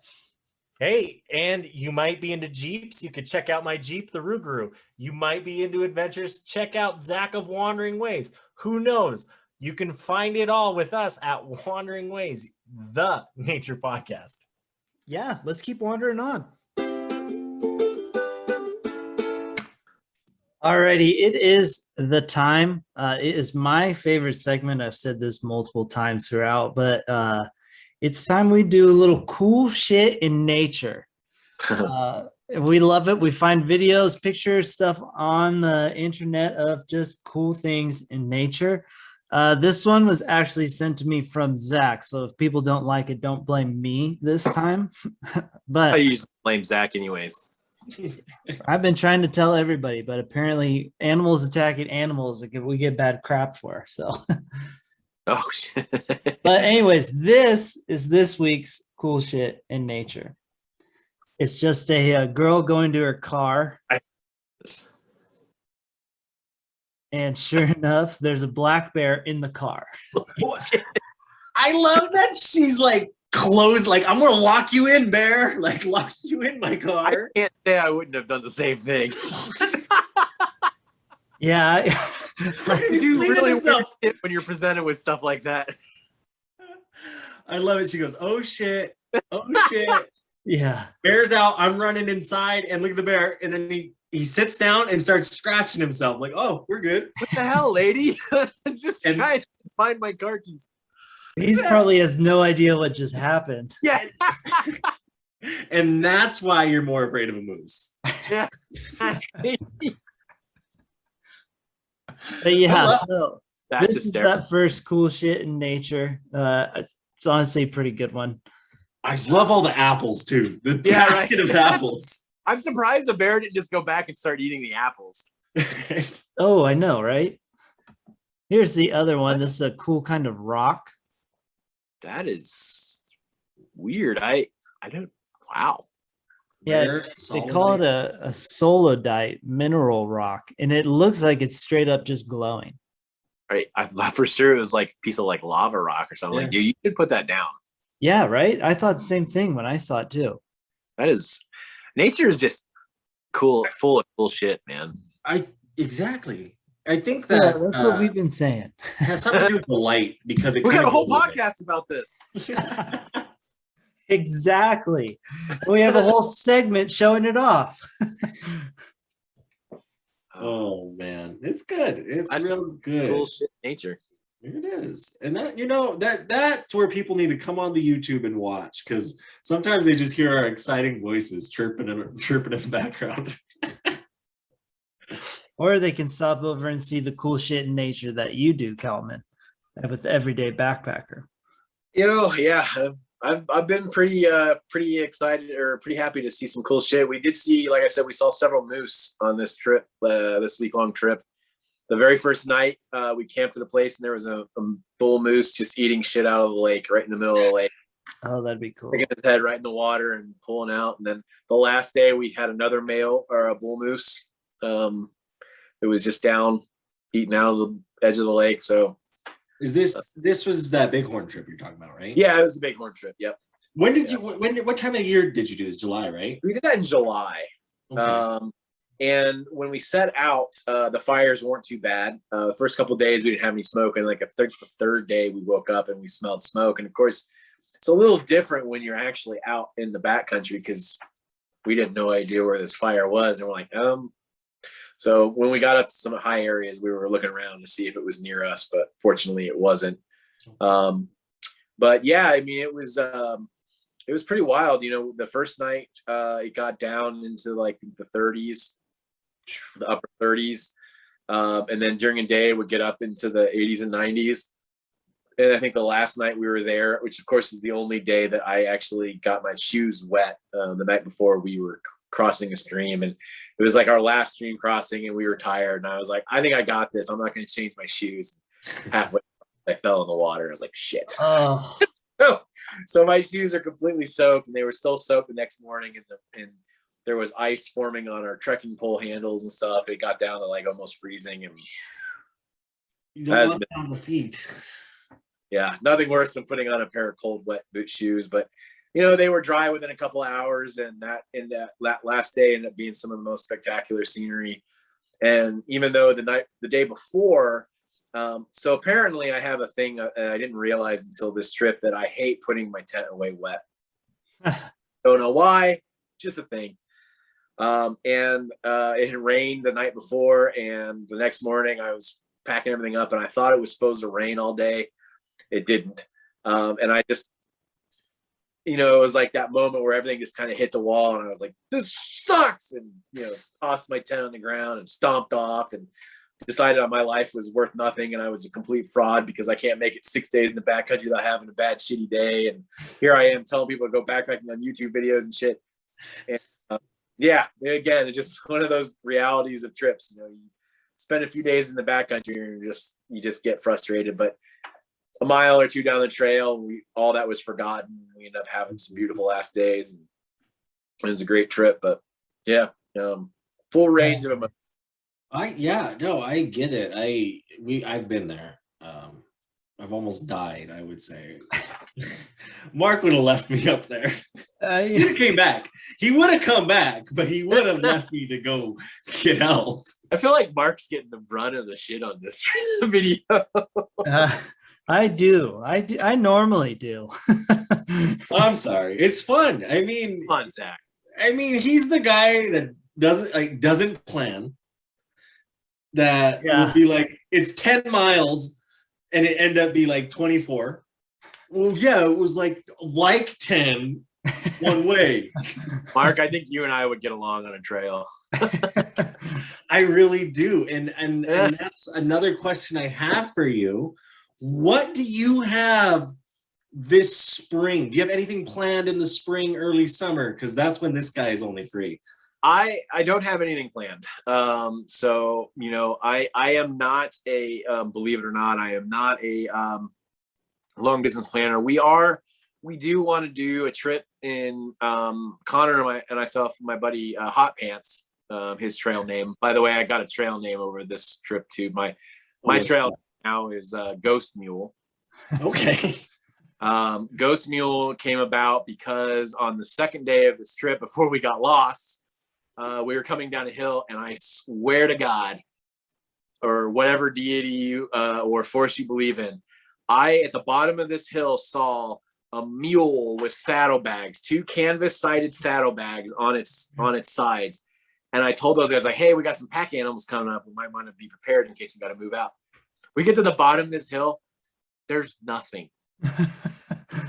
Hey, and you might be into Jeeps. You could check out my Jeep, the Rougarou. You might be into adventures. Check out Zach of Wandering Ways. Who knows? You can find it all with us at Wandering Ways, the nature podcast. Yeah, let's keep wandering on. Alrighty, it is the time. It is my favorite segment. I've said this multiple times throughout, but it's time we do a little cool shit in nature. We love it. We find videos, pictures, stuff on the internet of just cool things in nature. This one was actually sent to me from Zach. So if people don't like it, don't blame me this time. But I usually blame Zach anyways. I've been trying to tell everybody, but apparently animals attacking animals, like, we get bad crap for. So, Oh shit. but anyways, this is this week's cool shit in nature. It's just a girl going to her car, and sure enough, there's a black bear in the car. I love that she's like closed, like, I'm gonna lock you in, bear, like lock you in my I car. can't say I wouldn't have done the same thing. Yeah, You do Cleaning really himself. weird shit when you're presented with stuff like that. I love it. She goes, oh shit, oh shit. yeah. Bear's out. I'm running inside, and look at the bear. And then he sits down and starts scratching himself, like, oh, we're good. What the hell, lady? Just And- trying to find my car keys. He probably has no idea what just happened. Yeah. And that's why you're more afraid of a moose. Yeah. But yeah, love- so That's this is hysterical. that first cool shit in nature. It's honestly a pretty good one. I love all the apples too. The Yeah, basket right. of apples. I'm surprised the bear didn't just go back and start eating the apples. Oh, I know, right? Here's the other one. This is a cool kind of rock. That is weird. I don't. Wow. Yeah, Rare they call it solidite. a solidite mineral rock, and it looks like it's straight up just glowing. Right. I thought for sure it was like a piece of like lava rock or something. Yeah. Like, dude, you should put that down. Yeah, right. I thought the same thing when I saw it too. That is, nature is just cool, full of cool shit, man. Exactly. I think Yeah, that that's what we've been saying. has something to do with the light because it We got kinda a whole goes with it. podcast about this. Exactly. We have a whole segment showing it off. Oh man, it's good. It's That's real good. Cool shit, nature. It is, and that that's where people need to come on the YouTube and watch because sometimes they just hear our exciting voices chirping in the background. Or they can stop over and see the cool shit in nature that you do, Kalman, with the everyday backpacker. Yeah, I've been pretty excited or pretty happy to see some cool shit. We did see, like I said, we saw several moose on this trip, this week-long trip. The very first night, we camped at a place and there was a bull moose just eating shit out of the lake, right in the middle of the lake, Oh, that'd be cool. sticking his head right in the water and pulling out. And then the last day, we had another male or a bull moose. It was just down eating out of the edge of the lake. So This was that bighorn trip you're talking about, right? yeah, it was a bighorn trip. Yep. When did you? What time of year did you do this? July, right? We did that in July. Okay. And when we set out, the fires weren't too bad. The first couple of days we didn't have any smoke, and like the third day we woke up and we smelled smoke. And of course, it's a little different when you're actually out in the backcountry because we didn't know idea where this fire was, and we're like, So when we got up to some high areas, we were looking around to see if it was near us, but fortunately it wasn't. But yeah, I mean, it was pretty wild. The first night it got down into like the 30s, the upper 30s. And then during the day it would get up into the 80s and 90s. And I think the last night we were there, which of course is the only day that I actually got my shoes wet, the night before we were crossing a stream, and it was like our last stream crossing and we were tired, and I was like, I think I got this, I'm not going to change my shoes. Halfway I fell in the water. I was like, shit. Oh, So my shoes are completely soaked, and they were still soaked the next morning, and there was ice forming on our trekking pole handles and stuff. It got down to like almost freezing, and You don't want down the feet. yeah, nothing worse than putting on a pair of cold wet boot shoes. But they were dry within a couple of hours, and that last day ended up being some of the most spectacular scenery. And even though the day before, so apparently I have a thing I didn't realize until this trip, that I hate putting my tent away wet. Don't know why, just a thing. And it had rained the night before, and the next morning I was packing everything up, and I thought it was supposed to rain all day. It didn't. And I just, it was like that moment where everything just kind of hit the wall, and I was like, this sucks, and tossed my tent on the ground and stomped off and decided that my life was worth nothing, and I was a complete fraud because I can't make it 6 days in the backcountry without having a bad shitty day. And here I am telling people to go backpacking on YouTube videos and shit. And yeah, again, it's just one of those realities of trips. You spend a few days in the backcountry and you just get frustrated. But a mile or two down the trail, all that was forgotten. We ended up having some beautiful last days, and it was a great trip. But yeah, full range of emotions. I get it. I've been there. I've almost died, I would say. Mark would have left me up there. He came back. He would have come back, but he would have left me to go get out. I feel like Mark's getting the brunt of the shit on this video. I do. I normally do. I'm sorry. It's fun. I mean, Come on, Zach. He's the guy that doesn't plan. That will be like, it's 10 miles and it ended up be like 24. Well, yeah, it was like 10 one way. Mark, I think you and I would get along on a trail. I really do. And that's another question I have for you. What do you have this spring? Do you have anything planned in the spring, early summer? Because that's when this guy is only free. I don't have anything planned. So I am not a believe it or not, I am not a long distance planner. We do want to do a trip in Connor and myself, my buddy Hot Pants, his trail name. By the way, I got a trail name over this trip too. My trail now is Ghost Mule. Okay. Ghost Mule came about because on the second day of this trip, before we got lost, we were coming down a hill, and I swear to God, or whatever deity or force you believe in, I, at the bottom of this hill, saw a mule with saddlebags, 2 canvas-sided saddlebags on its sides. And I told those guys, like, hey, we got some pack animals coming up. We might want to be prepared in case we got to move out. We get to the bottom of this hill. There's nothing.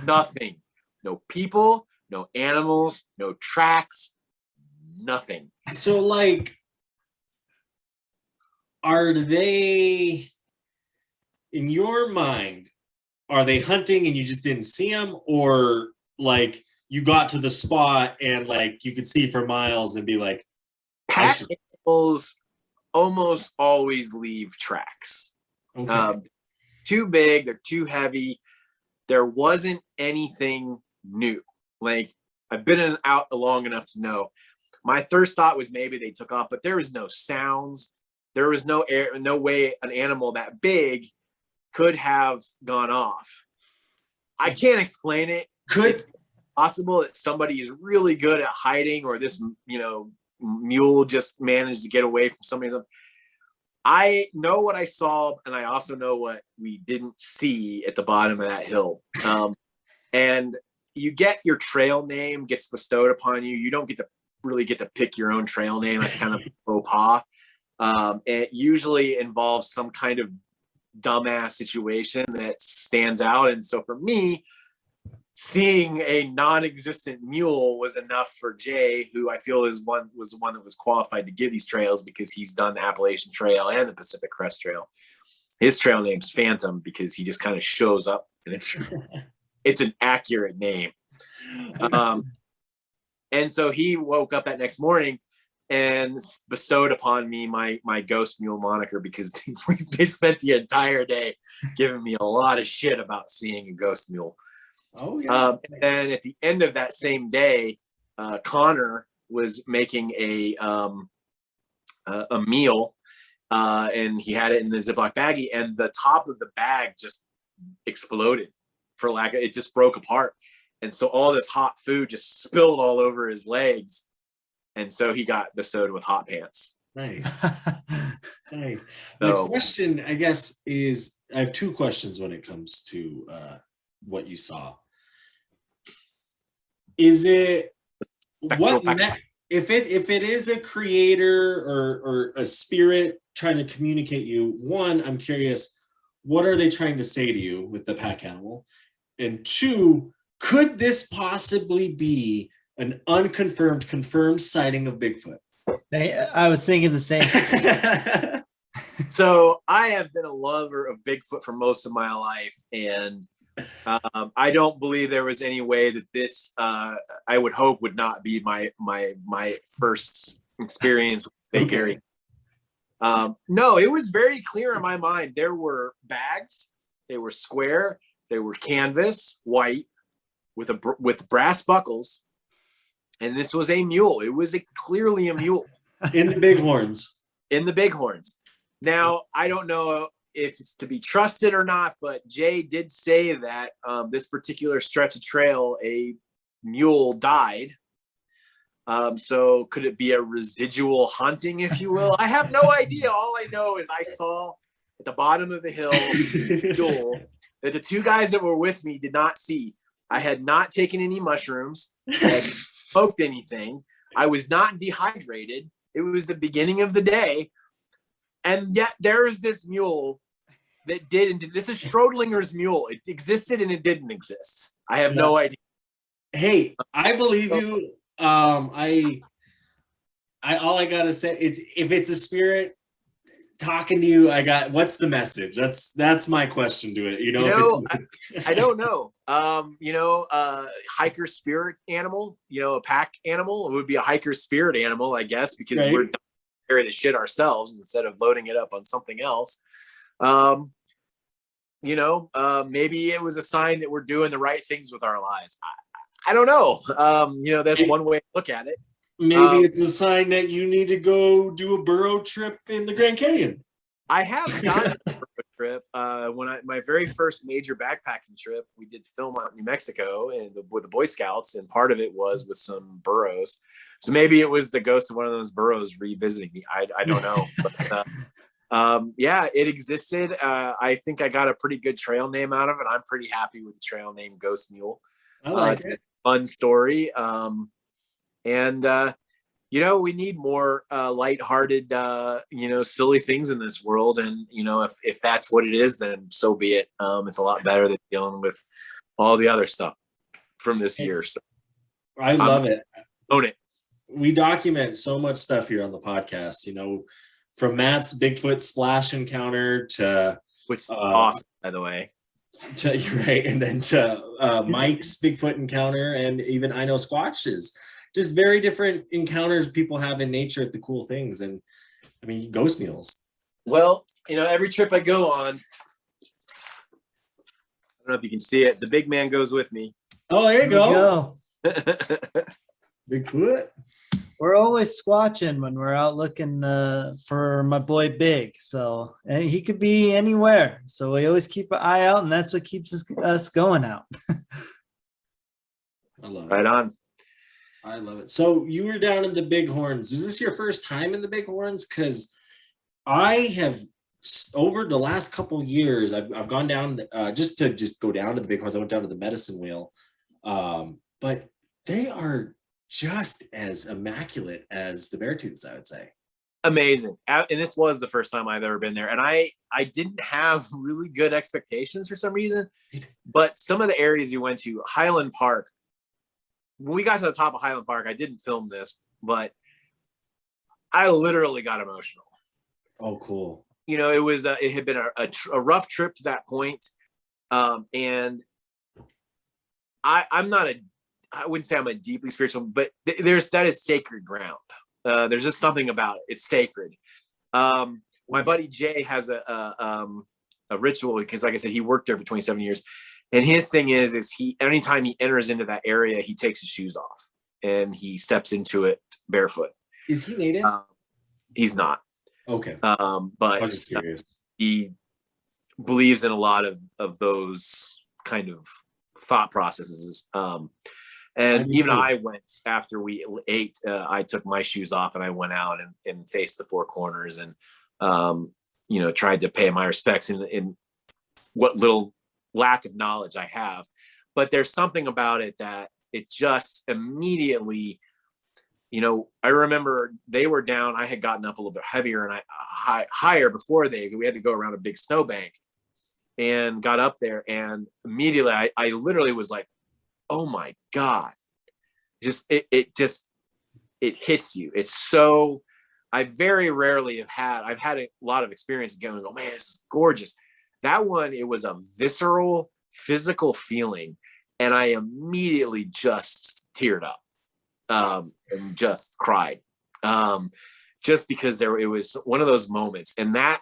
Nothing. No people, no animals, no tracks, nothing. So, like, are they, in your mind, are they hunting and you just didn't see them, or like you got to the spot and like you could see for miles and be like, pack animals almost always leave tracks. okay. Too big, they're too heavy. There wasn't anything new. Like, I've been out long enough to know. My first thought was maybe they took off, but there was no sounds. There was no way an animal that big could have gone off. I can't explain it. It's possible that somebody is really good at hiding, or this, mule just managed to get away from somebody. I know what I saw, and I also know what we didn't see at the bottom of that hill. And you get your trail name gets bestowed upon you. You don't really get to pick your own trail name. That's kind of faux pas. It usually involves some kind of dumbass situation that stands out. And so for me, seeing a non-existent mule was enough for Jay, who I feel was the one that was qualified to give these trails because he's done the Appalachian Trail and the Pacific Crest Trail. His trail name's Phantom because he just kind of shows up, and it's an accurate name. And so he woke up that next morning and bestowed upon me my Ghost Mule moniker because they spent the entire day giving me a lot of shit about seeing a ghost mule. Oh yeah. And then at the end of that same day, Connor was making a meal, and he had it in the Ziploc baggie, and the top of the bag just exploded. It just broke apart, and so all this hot food just spilled all over his legs, and so he got bestowed with Hot Pants. Nice. Nice. So, My question, I guess, is I have 2 questions when it comes to what you saw. Is it if it is a creator or a spirit trying to communicate you? One, I'm curious, what are they trying to say to you with the pack animal? And 2, could this possibly be an confirmed sighting of Bigfoot? I was thinking the same. So I have been a lover of Bigfoot for most of my life, and I don't believe there was any way that this, I would hope, would not be my first experience with Big Hairy. No, it was very clear in my mind. There were bags. They were square. They were canvas, white, with brass buckles. And this was a mule. It was clearly a mule. In the bighorns. In the bighorns. Now, I don't know if it's to be trusted or not, but Jay did say that this particular stretch of trail, a mule died. So could it be a residual haunting, if you will? I have no idea. All I know is I saw at the bottom of the hill mule that the 2 guys that were with me did not see. I had not taken any mushrooms. I hadn't smoked anything. I was not dehydrated. It was the beginning of the day. And yet there is this mule that didn't. This is Schrodinger's mule. It existed and it didn't exist. I have no idea. Hey, I believe you. I all I gotta say, if it's a spirit, talking to you, what's the message? That's my question to it. I don't know. Hiker spirit animal, a pack animal. It would be a hiker spirit animal, I guess, because right. we're carry the shit ourselves instead of loading it up on something else. Maybe it was a sign that we're doing the right things with our lives. I don't know. That's one way to look at it. Maybe it's a sign that you need to go do a burrow trip in the Grand Canyon. I have done a trip. My very first major backpacking trip, we did film out in New Mexico with the Boy Scouts, and part of it was with some burrows. So maybe it was the ghost of one of those burrows revisiting me. I don't know. But, it existed. I think I got a pretty good trail name out of it. I'm pretty happy with the trail name Ghost Mule. I like it's a fun story. We need more lighthearted, silly things in this world. And, if that's what it is, then so be it. It's a lot better than dealing with all the other stuff from this year. So I love it. Own it. We document so much stuff here on the podcast, from Matt's Bigfoot splash encounter to, which is awesome, by the way. You're right. And then to Mike's Bigfoot encounter, and even I Know Squatch's. Just very different encounters people have in nature at the cool things. And I mean, ghost mules. Well, every trip I go on, I don't know if you can see it. The big man goes with me. Oh, there you go. Bigfoot. We're always squatching when we're out looking for my boy Big. So, and he could be anywhere. So we always keep an eye out, and that's what keeps us going out. I love it. Right on. I love it. So you were down in the Bighorns. Is this your first time in the Bighorns? Because I have, over the last couple years, I've gone down just go down to the Bighorns. I went down to the Medicine Wheel, but they are just as immaculate as the Beartooths, I would say. Amazing. And this was the first time I've ever been there, and I didn't have really good expectations for some reason. But some of the areas you went to, Highland Park. When we got to the top of Highland Park, I didn't film this, but I literally got emotional. Oh, cool. It had been a rough trip to that point. And I wouldn't say I'm a deeply spiritual, but that is sacred ground. There's just something about it. It's sacred. My buddy Jay has a ritual because, like I said, he worked there for 27 years. And his thing is anytime he enters into that area, he takes his shoes off and he steps into it barefoot. Is he native? He's not. Okay. But he believes in a lot of those kind of thought processes. And even I went after we ate, I took my shoes off and I went out and faced the four corners and, tried to pay my respects in what little lack of knowledge I have. But there's something about it that it just immediately, I remember they were down, I had gotten up a little bit heavier and higher before we had to go around a big snowbank and got up there, and immediately I literally was like, oh my God, it hits you. It's so, I very rarely I've had a lot of experience again and go, man, this is gorgeous. That one, it was a visceral, physical feeling, and I immediately just teared up and just cried, just because it was one of those moments, and that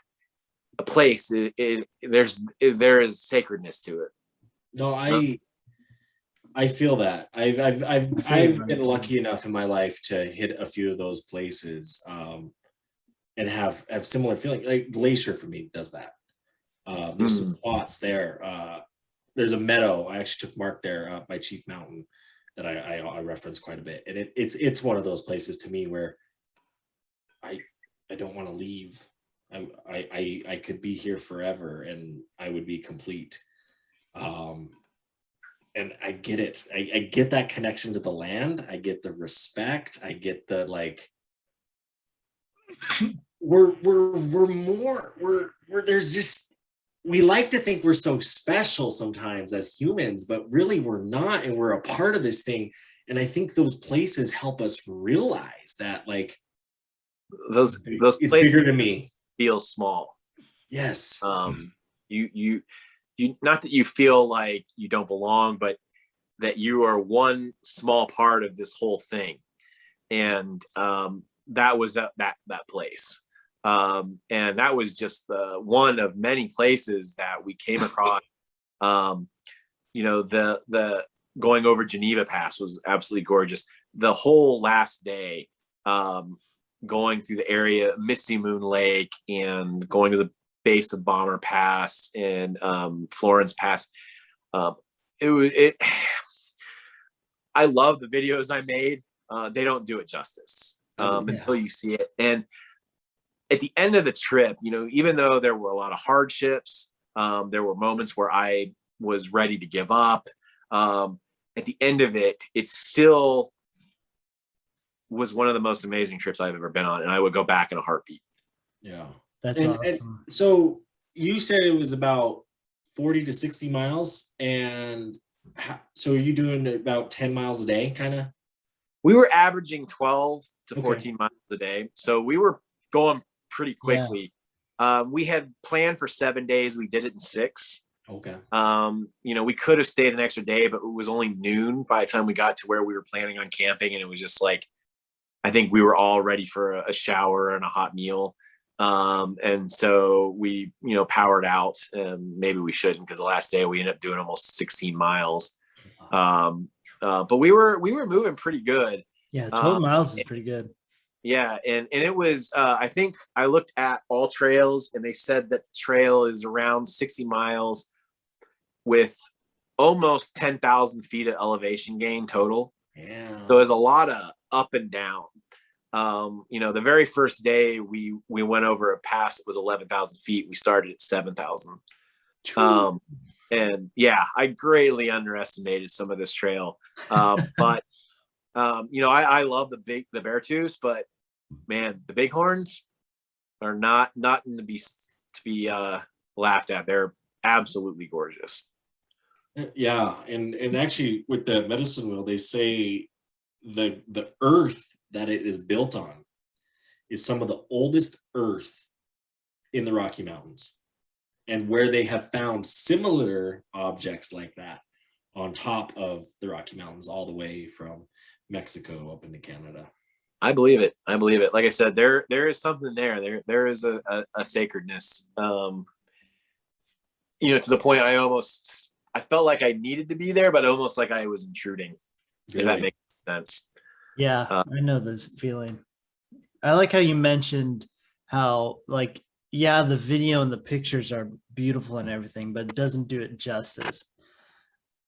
place, there is sacredness to it. No, I feel that. I've been lucky enough in my life to hit a few of those places, and have similar feeling. Like Glacier for me does that. There's some spots there. There's a meadow. I actually took Mark there up by Chief Mountain that I reference quite a bit, and it's one of those places to me where I don't want to leave. I could be here forever, and I would be complete. And I get it. I get that connection to the land. I get the respect. I get the there's just, we like to think we're so special sometimes as humans, but really we're not, and we're a part of this thing. And I think those places help us realize that, those it's places bigger than me. feel small. Yes. You not that you feel like you don't belong, but that you are one small part of this whole thing. And that was that place. And that was just one of many places that we came across. The going over Geneva Pass was absolutely gorgeous. The whole last day, going through the area, Misty Moon Lake, and going to the base of Bomber Pass and Florence Pass. I love the videos I made. They don't do it justice until you see it. And at the end of the trip, even though there were a lot of hardships, there were moments where I was ready to give up. At the end of it, it still was one of the most amazing trips I've ever been on, and I would go back in a heartbeat. Yeah, That's awesome. And so you said it was about 40 to 60 miles, and so are you doing about 10 miles a day, kind of? We were averaging 12 to 14 miles a day, so we were going pretty quickly. Yeah. We had planned for 7 days. We did it in 6. Okay. We could have stayed an extra day, but it was only noon by the time we got to where we were planning on camping, and it was just like, I think we were all ready for a shower and a hot meal. And so we, powered out, and maybe we shouldn't, because the last day we ended up doing almost 16 miles. But we were moving pretty good. Yeah. 12 miles is pretty good. Yeah. And it was, I think I looked at All Trails, and they said that the trail is around 60 miles with almost 10,000 feet of elevation gain total. Yeah. So there's a lot of up and down. The very first day we went over a pass, it was 11,000 feet. We started at 7,000. And yeah, I greatly underestimated some of this trail. But I love the Beartooths, but man, the Bighorns are not to be laughed at. They're absolutely gorgeous. Yeah, and actually with the medicine wheel, they say the earth that it is built on is some of the oldest earth in the Rocky Mountains, and where they have found similar objects like that on top of the Rocky Mountains, all the way from Mexico up into Canada. I believe it. Like I said, there is something there. There is a sacredness, to the point I felt like I needed to be there, but almost like I was intruding. Really? If that makes sense. Yeah, I know this feeling. I like how you mentioned how, the video and the pictures are beautiful and everything, but it doesn't do it justice.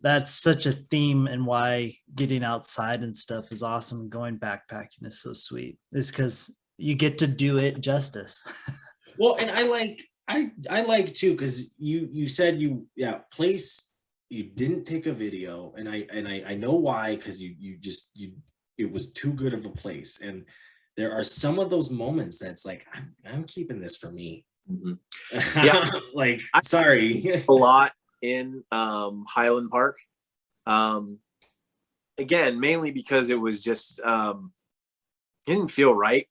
That's such a theme, and why getting outside and stuff is awesome. Going backpacking is so sweet. It's because you get to do it justice. Well, and I like too, because you said place. You didn't take a video, and I know why, because it was too good of a place, and there are some of those moments that's like, I'm keeping this for me. Mm-hmm. Yeah, sorry. A lot in Highland Park, again, mainly because it was just it didn't feel right.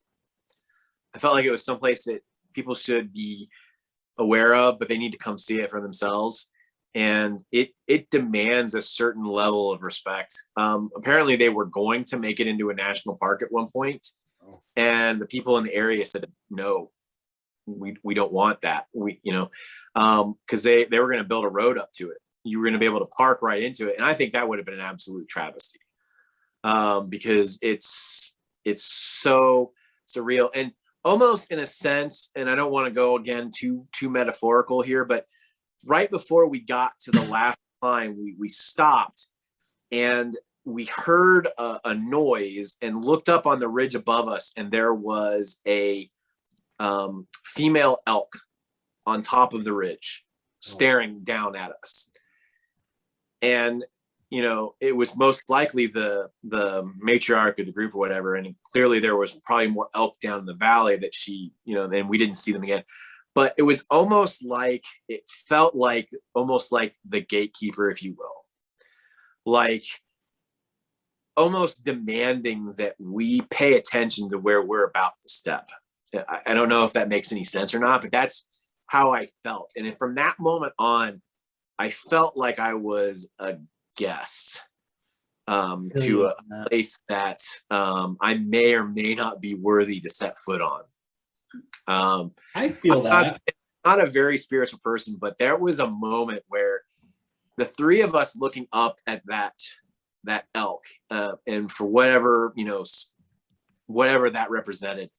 I felt like it was someplace that people should be aware of, but they need to come see it for themselves. And it demands a certain level of respect. Apparently they were going to make it into a national park at one point, and the people in the area said, no, we don't want that. Because they were going to build a road up to it. You were going to be able to park right into it. And I think that would have been an absolute travesty, because it's so surreal, and almost in a sense, and I don't want to go again too metaphorical here, but right before we got to the last climb, we stopped, and we heard a noise and looked up on the ridge above us, and there was a female elk on top of the ridge staring down at us. And it was most likely the matriarch of the group or whatever, and clearly there was probably more elk down in the valley that she, and we didn't see them again. But it was almost like, it felt like almost like the gatekeeper, if you will, like almost demanding that we pay attention to where we're about to step. I don't know if that makes any sense or not, but that's how I felt. And from that moment on, I felt like I was a guest to a place that I may or may not be worthy to set foot on. I feel that. Not a very spiritual person, but there was a moment where the three of us looking up at that elk, and for whatever, whatever that represented,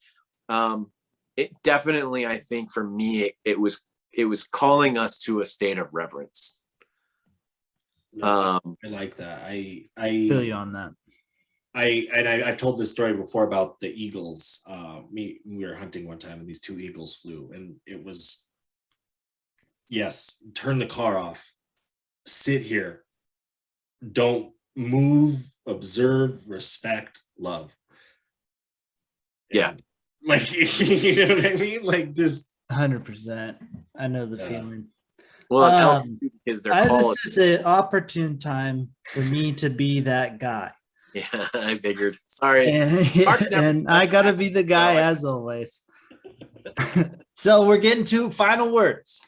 it definitely, I think for me, it was calling us to a state of reverence. No, I like that. I feel you on that. I've told this story before about the eagles. We were hunting one time and these two eagles flew, and it was, yes, turn the car off, sit here, don't move, observe, respect, love. Yeah. And, like, you know what I mean? Like, just 100%. I know the feeling. Well, because they're called. This is an opportune time for me to be that guy. Yeah, I figured. Sorry. And I gotta be the guy as always. So we're getting to final words.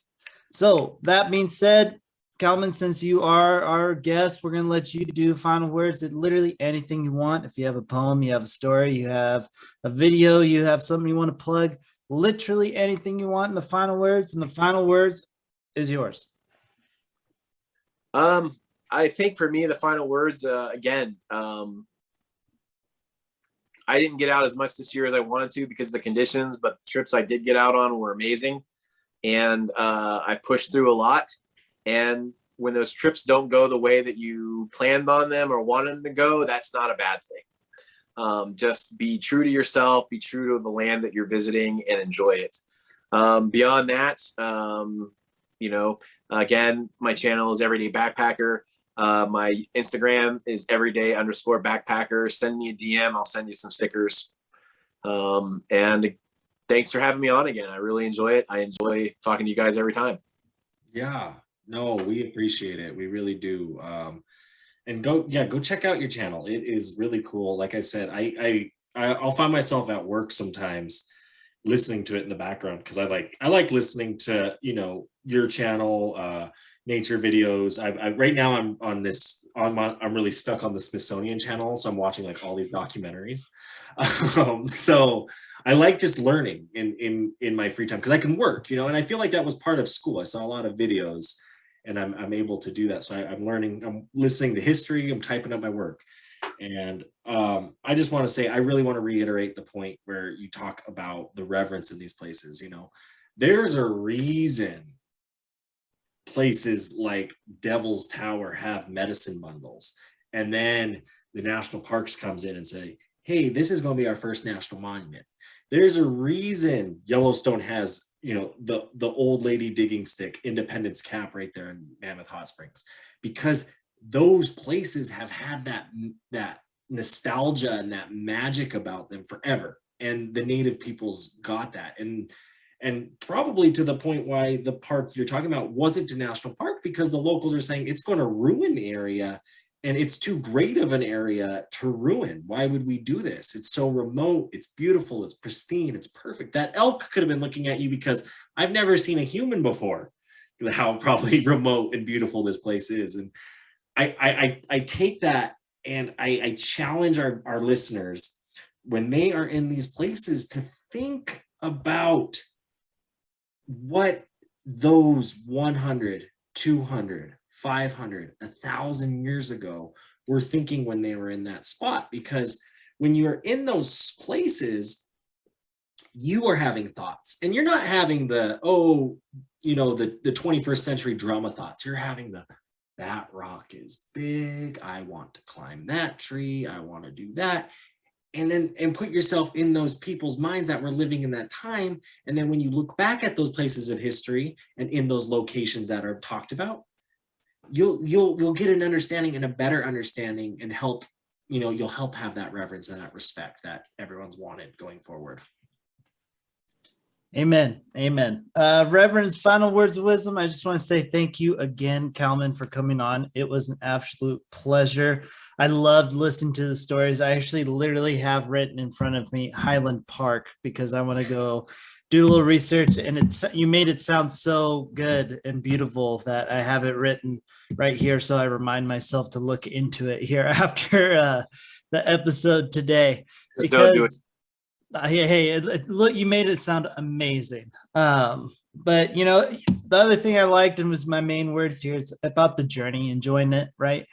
So that being said, Kalman, since you are our guest, we're gonna let you do final words. It's literally anything you want. If you have a poem, you have a story, you have a video, you have something you want to plug, literally anything you want in the final words, and the final words is yours. I think for me, the final words, again, I didn't get out as much this year as I wanted to because of the conditions, but the trips I did get out on were amazing. And I pushed through a lot. And when those trips don't go the way that you planned on them or wanted them to go, that's not a bad thing. Just be true to yourself, be true to the land that you're visiting, and enjoy it. Beyond that, again, my channel is Everyday Backpacker. My Instagram is everyday_backpacker. Send me a DM. I'll send you some stickers. And thanks for having me on again. I really enjoy it. I enjoy talking to you guys every time. Yeah, no, we appreciate it. We really do. And go check out your channel. It is really cool. Like I said, I'll find myself at work sometimes listening to it in the background because I like listening to, your channel, nature videos. Right now I'm really stuck on the Smithsonian channel, so I'm watching like all these documentaries. So I like just learning in my free time because I can work, and I feel like that was part of school. I saw a lot of videos and I'm able to do that. So I'm learning, I'm listening to history, I'm typing up my work. And I just want to say, I really want to reiterate the point where you talk about the reverence in these places. There's a reason places like Devil's Tower have medicine bundles, and then the national parks comes in and say, hey, this is going to be our first national monument. There's a reason Yellowstone has, the old lady digging stick, Independence Cap right there in Mammoth Hot Springs, because those places have had that nostalgia and that magic about them forever. And the native peoples got that. And probably to the point why the park you're talking about wasn't a national park, because the locals are saying it's going to ruin the area and it's too great of an area to ruin. Why would we do this? It's so remote. It's beautiful. It's pristine. It's perfect. That elk could have been looking at you because I've never seen a human before. How probably remote and beautiful this place is. And I take that and I challenge our listeners when they are in these places to think about what those 100, 200, 500, 1,000 years ago were thinking when they were in that spot. Because when you're in those places, you are having thoughts, and you're not having the 21st century drama thoughts. You're having that rock is big. I want to climb that tree. I want to do that. And put yourself in those people's minds that were living in that time. And then when you look back at those places of history and in those locations that are talked about, you'll get an understanding and a better understanding, and you'll help have that reverence and that respect that everyone's wanted going forward. Amen. Amen. Reverend's final words of wisdom. I just want to say thank you again, Kalman, for coming on. It was an absolute pleasure. I loved listening to the stories. I actually literally have written in front of me Highland Park because I want to go do a little research, and you made it sound so good and beautiful that I have it written right here. So I remind myself to look into it here after the episode today. Just don't do it. Look, you made it sound amazing. But you know, the other thing I liked and was my main words here is about the journey, enjoying it, right?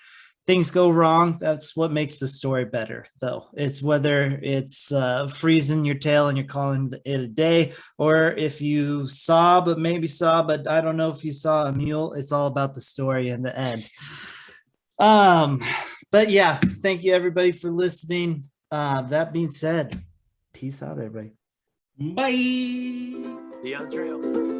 Things go wrong. That's what makes the story better, though. It's whether it's freezing your tail and you're calling it a day, or if you saw, but I don't know if you saw a mule. It's all about the story and the end. But yeah, thank you everybody for listening. That being said, peace out, everybody. Bye. See you on the trail.